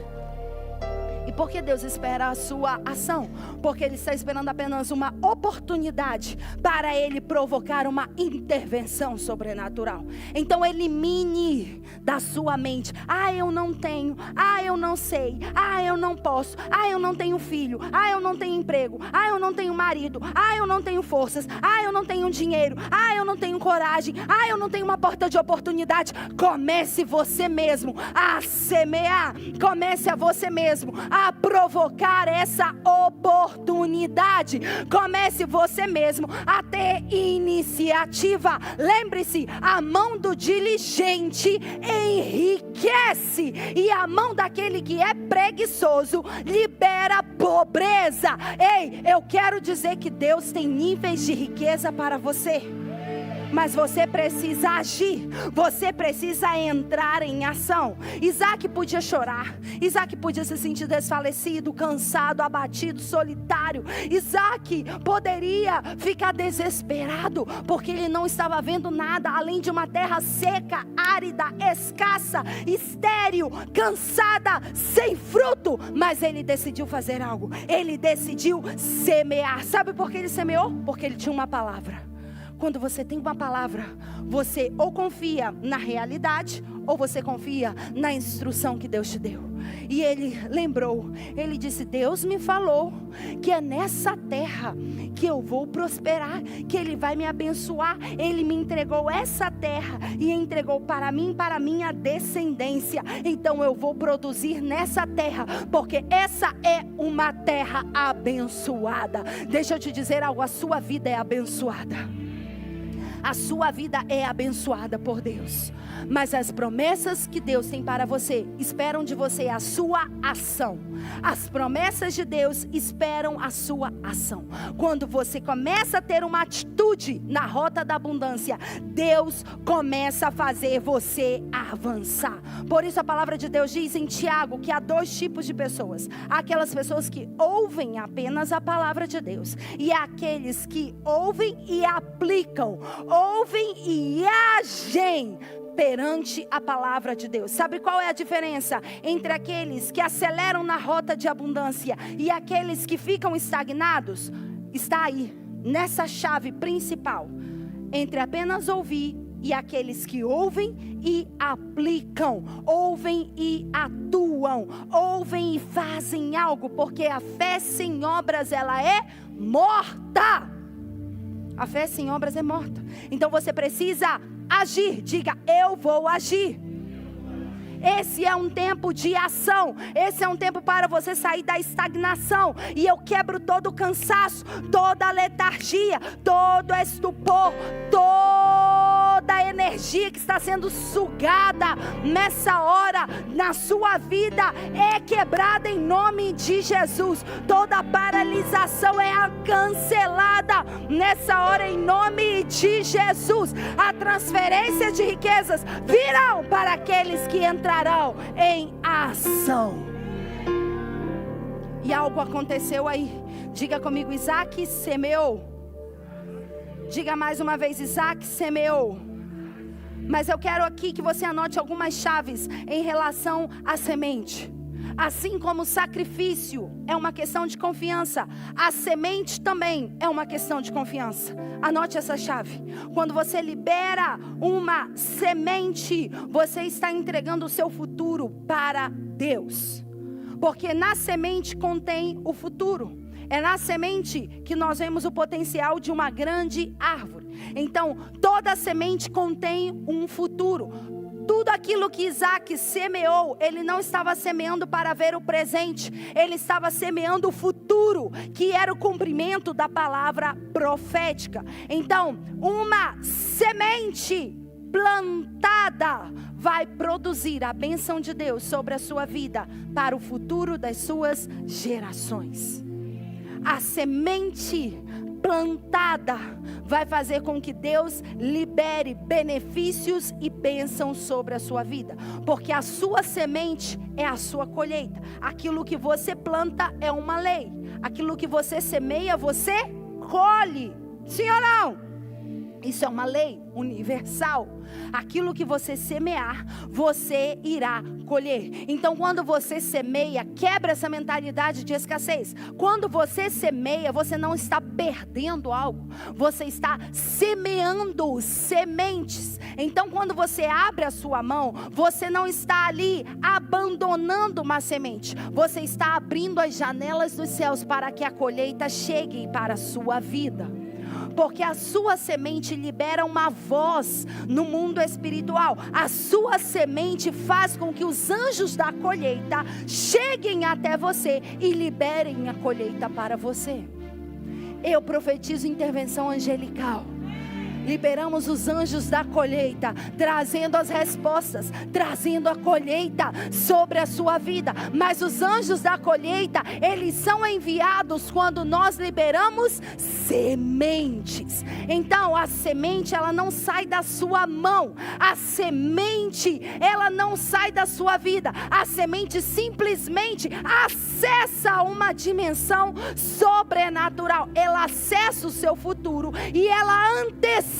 E por que Deus espera a sua ação? Porque Ele está esperando apenas uma oportunidade para Ele provocar uma intervenção sobrenatural. Então elimine da sua mente: ah, eu não tenho, ah, eu não sei, ah, eu não posso, ah, eu não tenho filho, ah, eu não tenho emprego, ah, eu não tenho marido, ah, eu não tenho forças, ah, eu não tenho dinheiro, ah, eu não tenho coragem, ah, eu não tenho uma porta de oportunidade. Comece você mesmo a semear, comece a você mesmo a provocar essa oportunidade. Comece você mesmo a ter iniciativa. Lembre-se, a mão do diligente enriquece, e a mão daquele que é preguiçoso libera pobreza. Ei, eu quero dizer que Deus tem níveis de riqueza para você. Mas você precisa agir, você precisa entrar em ação. Isaac podia chorar, Isaac podia se sentir desfalecido, cansado, abatido, solitário. Isaac poderia ficar desesperado, porque ele não estava vendo nada além de uma terra seca, árida, escassa, estéril, cansada, sem fruto. Mas ele decidiu fazer algo, ele decidiu semear. Sabe por que ele semeou? Porque ele tinha uma palavra. Quando você tem uma palavra, você ou confia na realidade, ou você confia na instrução que Deus te deu. E ele lembrou, ele disse: Deus me falou que é nessa terra que eu vou prosperar, que Ele vai me abençoar. Ele me entregou essa terra e entregou para mim e para minha descendência. Então eu vou produzir nessa terra, porque essa é uma terra abençoada. Deixa eu te dizer algo, a sua vida é abençoada. A sua vida é abençoada por Deus. Mas as promessas que Deus tem para você esperam de você a sua ação. As promessas de Deus esperam a sua ação. Quando você começa a ter uma atitude na rota da abundância, Deus começa a fazer você avançar. Por isso a palavra de Deus diz em Tiago que há 2 tipos de pessoas: aquelas pessoas que ouvem apenas a palavra de Deus, e aqueles que ouvem e aplicam, ouvem e agem perante a palavra de Deus. Sabe qual é a diferença entre aqueles que aceleram na rota de abundância e aqueles que ficam estagnados? Está aí, nessa chave principal, entre apenas ouvir e aqueles que ouvem e aplicam, ouvem e atuam, ouvem e fazem algo, porque a fé sem obras, ela é morta. A fé sem obras é morta. Então você precisa agir. Diga: eu vou agir. Esse é um tempo de ação. Esse é um tempo para você sair da estagnação. E eu quebro todo o cansaço, toda a letargia, todo o estupor, toda a energia que está sendo sugada nessa hora na sua vida é quebrada em nome de Jesus. Toda paralisação é cancelada nessa hora em nome de Jesus. A transferência de riquezas virão para aqueles que entrarão em ação. E algo aconteceu aí. Diga comigo: Isaac semeou. Diga mais uma vez: Isaac semeou. Mas eu quero aqui que você anote algumas chaves em relação à semente. Assim como o sacrifício é uma questão de confiança, a semente também é uma questão de confiança. Anote essa chave. Quando você libera uma semente, você está entregando o seu futuro para Deus. Porque na semente contém o futuro. É na semente que nós vemos o potencial de uma grande árvore. Então, toda semente contém um futuro. Tudo aquilo que Isaac semeou, ele não estava semeando para ver o presente, ele estava semeando o futuro, que era o cumprimento da palavra profética. Então, uma semente plantada vai produzir a bênção de Deus sobre a sua vida para o futuro das suas gerações. A semente plantada vai fazer com que Deus libere benefícios e bênçãos sobre a sua vida, porque a sua semente é a sua colheita. Aquilo que você planta é uma lei, aquilo que você semeia, você colhe. Sim ou não? Isso é uma lei universal. Aquilo que você semear, você irá colher. Então, quando você semeia, quebra essa mentalidade de escassez. Quando você semeia, você não está perdendo algo, você está semeando sementes. Então, quando você abre a sua mão, você não está ali abandonando uma semente, você está abrindo as janelas dos céus para que a colheita chegue para a sua vida. Porque a sua semente libera uma voz no mundo espiritual. A sua semente faz com que os anjos da colheita cheguem até você e liberem a colheita para você. Eu profetizo intervenção angelical. Liberamos os anjos da colheita, trazendo as respostas, trazendo a colheita sobre a sua vida. Mas os anjos da colheita, eles são enviados quando nós liberamos sementes. Então a semente, ela não sai da sua mão. A semente, ela não sai da sua vida. A semente simplesmente acessa uma dimensão sobrenatural. Ela acessa o seu futuro e ela antecipa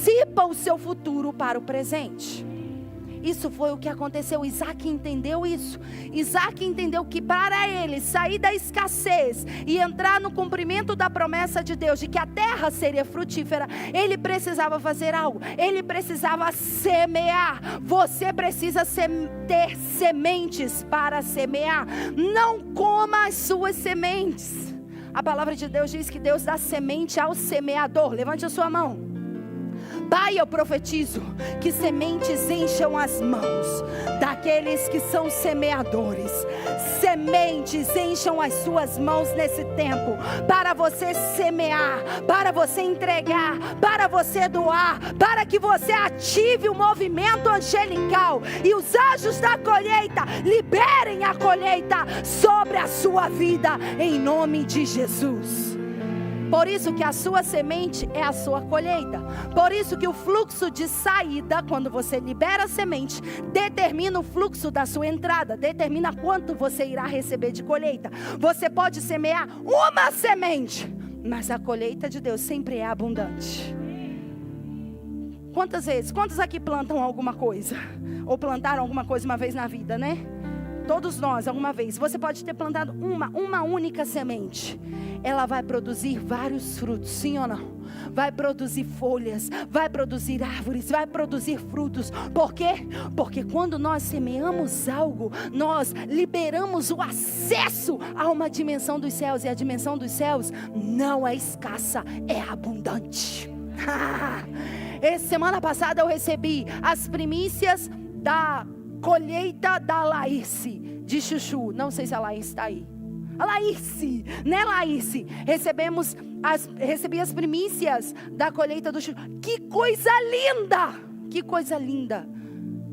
o seu futuro para o presente. Isso foi o que aconteceu. Isaac entendeu isso. Isaac entendeu que para ele sair da escassez e entrar no cumprimento da promessa de Deus, de que a terra seria frutífera, ele precisava fazer algo. Ele precisava semear. Você precisa ter sementes para semear. Não coma as suas sementes. A palavra de Deus diz que Deus dá semente ao semeador. Levante a sua mão. Pai, eu profetizo que sementes encham as mãos daqueles que são semeadores. Sementes encham as suas mãos nesse tempo, para você semear, para você entregar, para você doar, para que você ative o movimento angelical e os anjos da colheita liberem a colheita sobre a sua vida, em nome de Jesus. Por isso que a sua semente é a sua colheita. Por isso que o fluxo de saída, quando você libera a semente, determina o fluxo da sua entrada, determina quanto você irá receber de colheita. Você pode semear uma semente, mas a colheita de Deus sempre é abundante. Quantos aqui plantam alguma coisa? Ou plantaram alguma coisa uma vez na vida, né? Todos nós, alguma vez. Você pode ter plantado uma única semente. Ela vai produzir vários frutos, sim ou não? Vai produzir folhas, vai produzir árvores, vai produzir frutos. Por quê? Porque quando nós semeamos algo, nós liberamos o acesso a uma dimensão dos céus. E a dimensão dos céus não é escassa, é abundante. Semana passada eu recebi as primícias da colheita da Laírce de Chuchu. Não sei se a Laírce está aí. A Laírce, né, Laírce? Recebi as primícias da colheita do Chuchu. Que coisa linda! Que coisa linda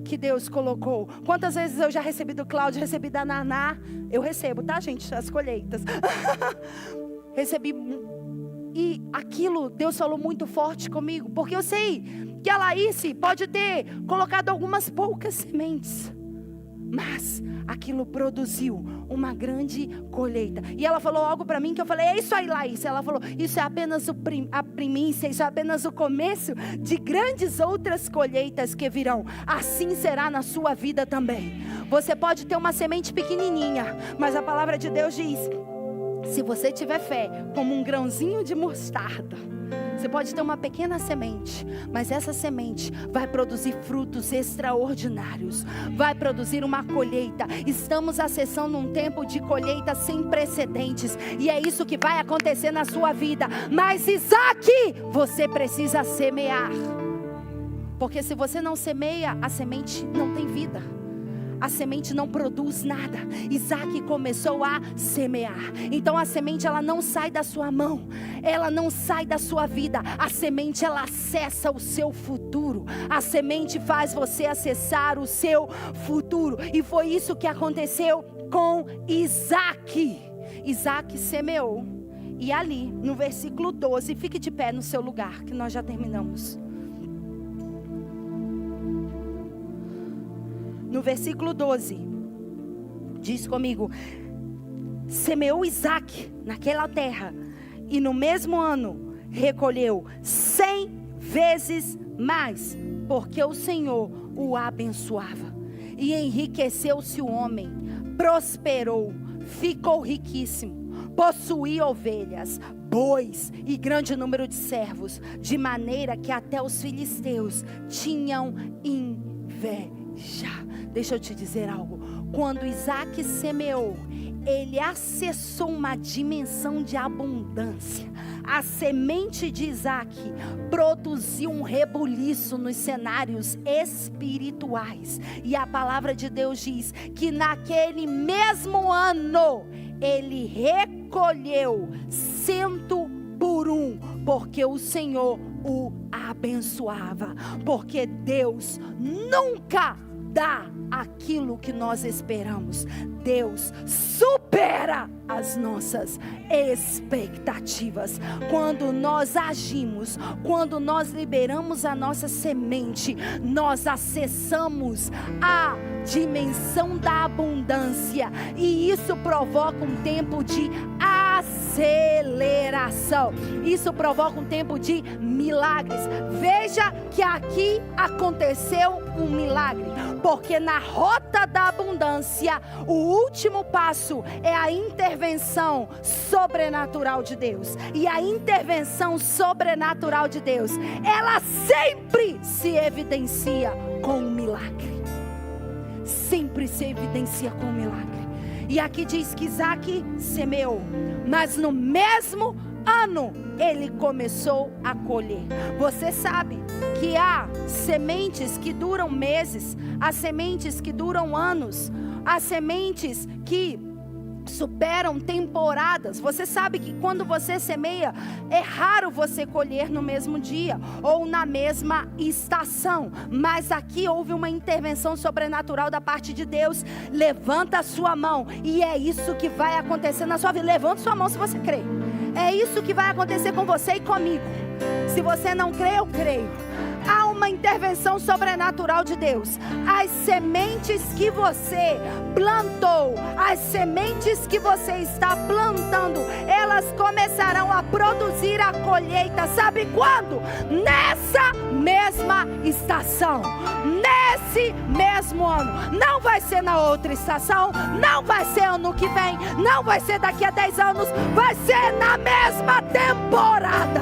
que Deus colocou. Quantas vezes eu já recebi do Cláudio, recebi da Naná. Eu recebo, tá, gente? As colheitas. Recebi. E aquilo, Deus falou muito forte comigo. Porque eu sei que a Laírce pode ter colocado algumas poucas sementes, mas aquilo produziu uma grande colheita. E ela falou algo para mim que eu falei: é isso aí, Laís. Ela falou: isso é apenas a primícia, isso é apenas o começo de grandes outras colheitas que virão. Assim será na sua vida também. Você pode ter uma semente pequenininha, mas a palavra de Deus diz: se você tiver fé como um grãozinho de mostarda, você pode ter uma pequena semente, mas essa semente vai produzir frutos extraordinários, vai produzir uma colheita. Estamos acessando um tempo de colheita sem precedentes, e é isso que vai acontecer na sua vida. Mas Isaac, você precisa semear, porque se você não semeia, a semente não tem vida. A semente não produz nada. Isaac começou a semear. Então a semente, ela não sai da sua mão, ela não sai da sua vida. A semente, ela acessa o seu futuro. A semente faz você acessar o seu futuro. E foi isso que aconteceu com Isaac. Isaac semeou. E ali no versículo 12, fique de pé no seu lugar, que nós já terminamos. No versículo 12, diz comigo: semeou Isaac naquela terra, e no mesmo ano recolheu 100 vezes mais, porque o Senhor o abençoava. E enriqueceu-se o homem, prosperou, ficou riquíssimo, possuía ovelhas, bois e grande número de servos, de maneira que até os filisteus tinham inveja. Deixa eu te dizer algo. Quando Isaac semeou, ele acessou uma dimensão de abundância. A semente de Isaac produziu um rebuliço nos cenários espirituais. E a palavra de Deus diz que naquele mesmo ano, ele recolheu 100 por 1, porque o Senhor o abençoava. Porque Deus nunca dá aquilo que nós esperamos. Deus supera as nossas expectativas. Quando nós agimos, quando nós liberamos a nossa semente, nós acessamos a dimensão da abundância, e isso provoca um tempo de aceleração. Isso provoca um tempo de milagres. Veja que aqui aconteceu um milagre. Porque na rota da abundância, o último passo é a intervenção sobrenatural de Deus. E a intervenção sobrenatural de Deus, ela sempre se evidencia com um milagre. Sempre se evidencia com um milagre. E aqui diz que Isaac semeou, mas no mesmo ano ele começou a colher. Você sabe que há sementes que duram meses, há sementes que duram anos, há sementes que superam temporadas. Você sabe que quando você semeia, é raro você colher no mesmo dia ou na mesma estação. Mas aqui houve uma intervenção sobrenatural da parte de Deus. Levanta a sua mão, e é isso que vai acontecer na sua vida. Levanta sua mão se você crê. É isso que vai acontecer com você e comigo. Se você não crê, eu creio. Há uma intervenção sobrenatural de Deus. As sementes que você plantou, as sementes que você está plantando, elas começarão a produzir a colheita. Sabe quando? Nessa mesma estação, nesse mesmo ano. Não vai ser na outra estação, não vai ser ano que vem, não vai ser daqui a 10 anos, vai ser na mesma temporada.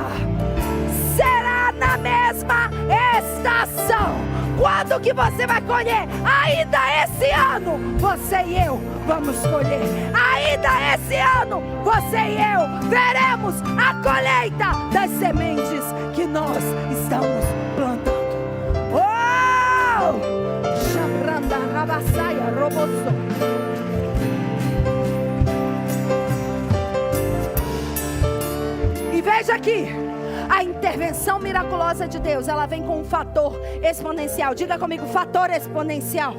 Será na mesma estação. Quando que você vai colher? Ainda esse ano, você e eu vamos colher. Ainda esse ano, você e eu veremos a colheita das sementes que nós estamos plantando. Oh! Chabranda rabassaia roboso. E veja aqui. A intervenção miraculosa de Deus, ela vem com um fator exponencial. Diga comigo, fator exponencial.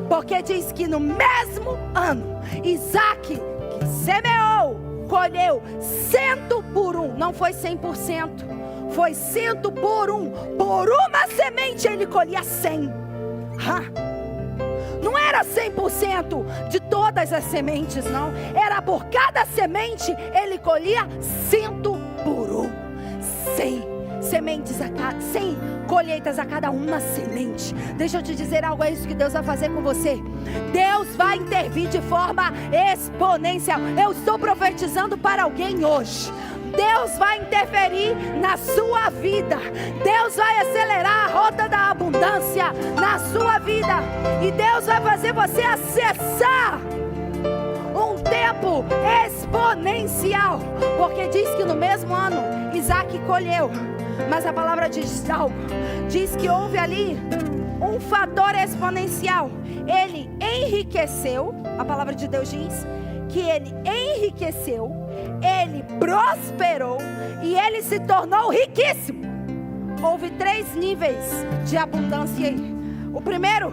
Porque diz que no mesmo ano, Isaac, que semeou, colheu 100 por 1. Não foi 100%, foi 100 por 1. Por uma semente ele colhia 100. Não era 100% de todas as sementes, não. Era por cada semente ele colhia 100 por 1. 100 colheitas a cada uma semente. Deixa eu te dizer algo, é isso que Deus vai fazer com você. Deus vai intervir de forma exponencial. Eu estou profetizando para alguém hoje. Deus vai interferir na sua vida. Deus vai acelerar a rota da abundância na sua vida. E Deus vai fazer você acessar um tempo exponencial. Porque diz que no mesmo ano Isaac colheu. Mas a palavra diz algo. Diz que houve ali um fator exponencial. Ele enriqueceu. A palavra de Deus diz que ele enriqueceu, ele prosperou e ele se tornou riquíssimo. Houve 3 níveis de abundância aí. O primeiro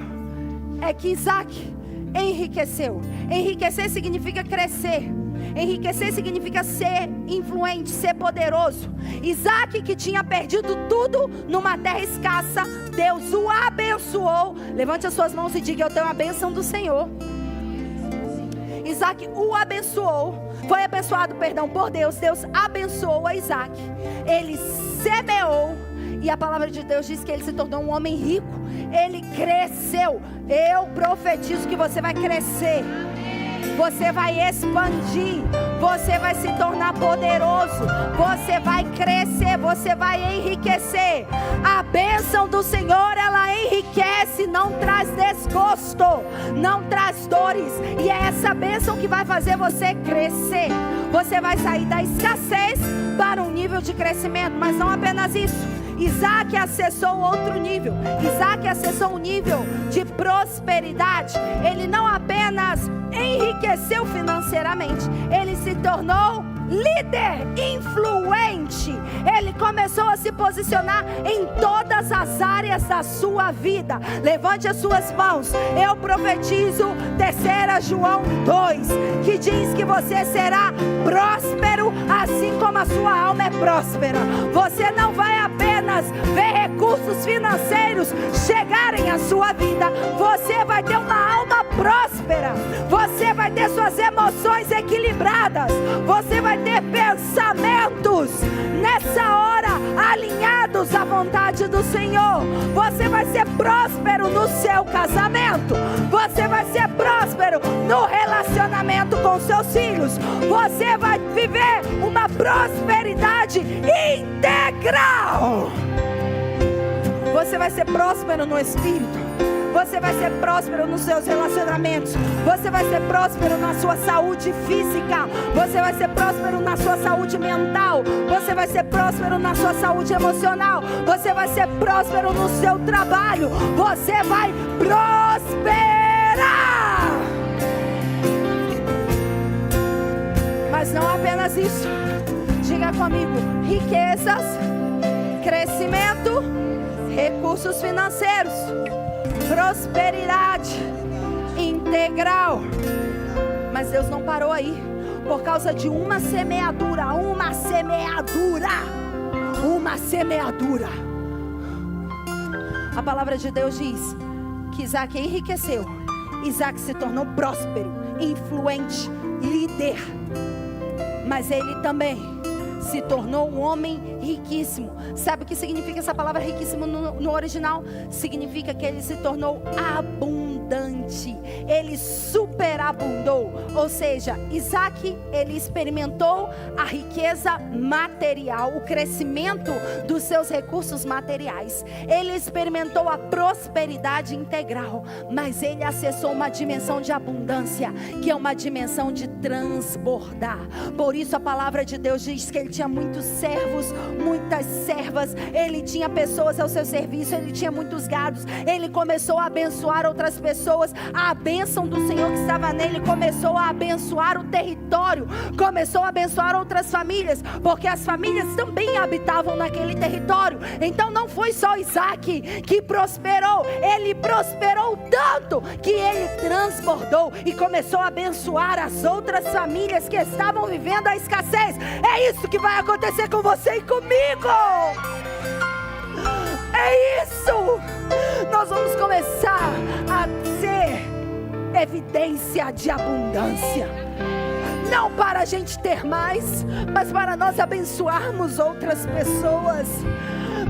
é que Isaac enriqueceu. Enriquecer significa crescer. Enriquecer significa ser influente, ser poderoso. Isaac, que tinha perdido tudo numa terra escassa, Deus o abençoou. Levante as suas mãos e diga: eu tenho a bênção do Senhor. Isaac o abençoou. Foi abençoado, por Deus. Deus abençoou a Isaac. Ele semeou. E a palavra de Deus diz que ele se tornou um homem rico. Ele cresceu. Eu profetizo que você vai crescer. Você vai expandir. Você vai se tornar poderoso. Você vai crescer. Você vai enriquecer. A bênção do Senhor, ela enriquece. Não traz desgosto. Não traz dores. E é essa bênção que vai fazer você crescer. Você vai sair da escassez para um nível de crescimento. Mas não apenas isso. Isaac acessou outro nível. Isaac acessou um nível de prosperidade. Ele não apenas enriqueceu financeiramente, ele se tornou líder, influente. Ele começou a se posicionar em todas as áreas da sua vida. Levante as suas mãos. Eu profetizo 3 João 2, que diz que você será próspero assim como a sua alma é próspera. Você não vai apenas ver recursos financeiros chegarem à sua vida. Você vai ter uma alma próspera. Você vai ter suas emoções emoções equilibradas. Você vai ter pensamentos nessa hora alinhados à vontade do Senhor. Você vai ser próspero no seu casamento. Você vai ser próspero no relacionamento com seus filhos. Você vai viver uma prosperidade integral. Você vai ser próspero no espírito. Você vai ser próspero nos seus relacionamentos. Você vai ser próspero na sua saúde física. Você vai ser próspero na sua saúde mental. Você vai ser próspero na sua saúde emocional. Você vai ser próspero no seu trabalho. Você vai prosperar. Mas não apenas isso. Diga comigo: riquezas, crescimento, recursos financeiros, prosperidade integral. Mas Deus não parou aí. Por causa de uma semeadura. A palavra de Deus diz que Isaac enriqueceu. Isaac se tornou próspero, influente, líder. Mas ele também se tornou um homem riquíssimo. Sabe o que significa essa palavra riquíssimo no original? Significa que ele se tornou abundante. Ele superabundou. Ou seja, Isaac, ele experimentou a riqueza material, o crescimento dos seus recursos materiais. Ele experimentou a prosperidade integral. Mas ele acessou uma dimensão de abundância, que é uma dimensão de transbordar. Por isso a palavra de Deus diz que ele tinha muitos servos, muitas servas, ele tinha pessoas ao seu serviço, ele tinha muitos gados. Ele começou a abençoar outras pessoas. A bênção do Senhor que estava nele começou a abençoar o território, começou a abençoar outras famílias, porque as famílias também habitavam naquele território. Então não foi só Isaac que prosperou, ele prosperou tanto que ele transbordou e começou a abençoar as outras famílias que estavam vivendo a escassez. É isso que vai acontecer com você e comigo. É isso. Nós vamos começar a ser evidência de abundância. Não para a gente ter mais, mas para nós abençoarmos outras pessoas,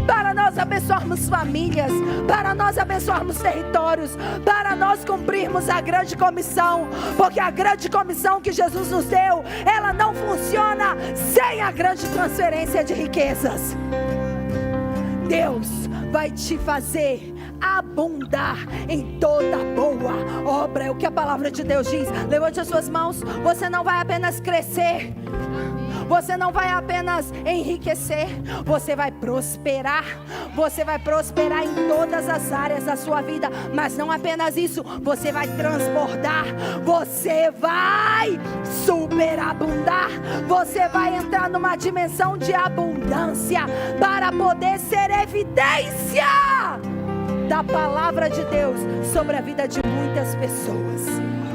para nós abençoarmos famílias, para nós abençoarmos territórios, para nós cumprirmos a grande comissão. Porque a grande comissão que Jesus nos deu, ela não funciona sem a grande transferência de riquezas. Deus vai te fazer abundar em toda boa obra. É o que a palavra de Deus diz. Levante as suas mãos. Você não vai apenas crescer, você não vai apenas enriquecer, você vai prosperar. Você vai prosperar em todas as áreas da sua vida. Mas não apenas isso, você vai transbordar. Você vai superabundar. Você vai entrar numa dimensão de abundância para poder ser evidência da palavra de Deus sobre a vida de muitas pessoas.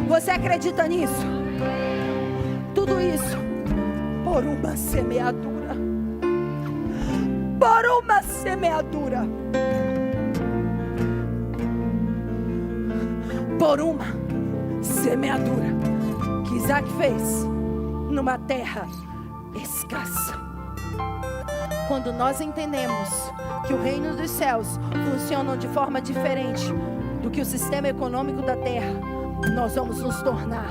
Você acredita nisso? Tudo isso por uma semeadura. Por uma semeadura. Por uma semeadura que Isaac fez numa terra escassa. Quando nós entendemos que o reino dos céus funciona de forma diferente do que o sistema econômico da terra, nós vamos nos tornar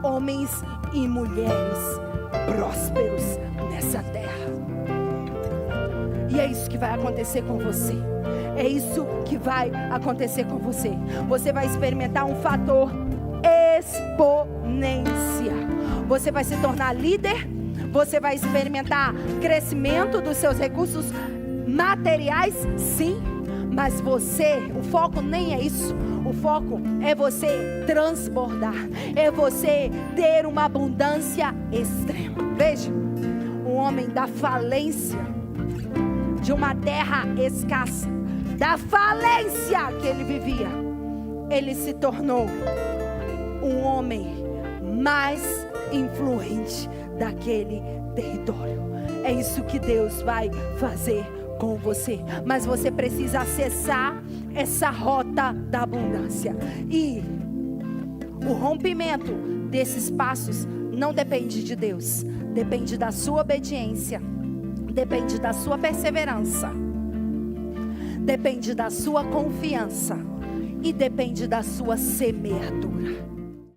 homens e mulheres prósperos nessa terra. E é isso que vai acontecer com você. É isso que vai acontecer com você. Você vai experimentar um fator exponência. Você vai se tornar líder. Você vai experimentar crescimento dos seus recursos materiais, sim. Mas você, o foco nem é isso. O foco é você transbordar. É você ter uma abundância extrema. Veja, um homem da falência de uma terra escassa, da falência que ele vivia, ele se tornou um homem mais influente daquele território. É isso que Deus vai fazer com você. Mas você precisa acessar essa rota da abundância. E o rompimento desses passos não depende de Deus, depende da sua obediência, depende da sua perseverança, depende da sua confiança e depende da sua semeadura.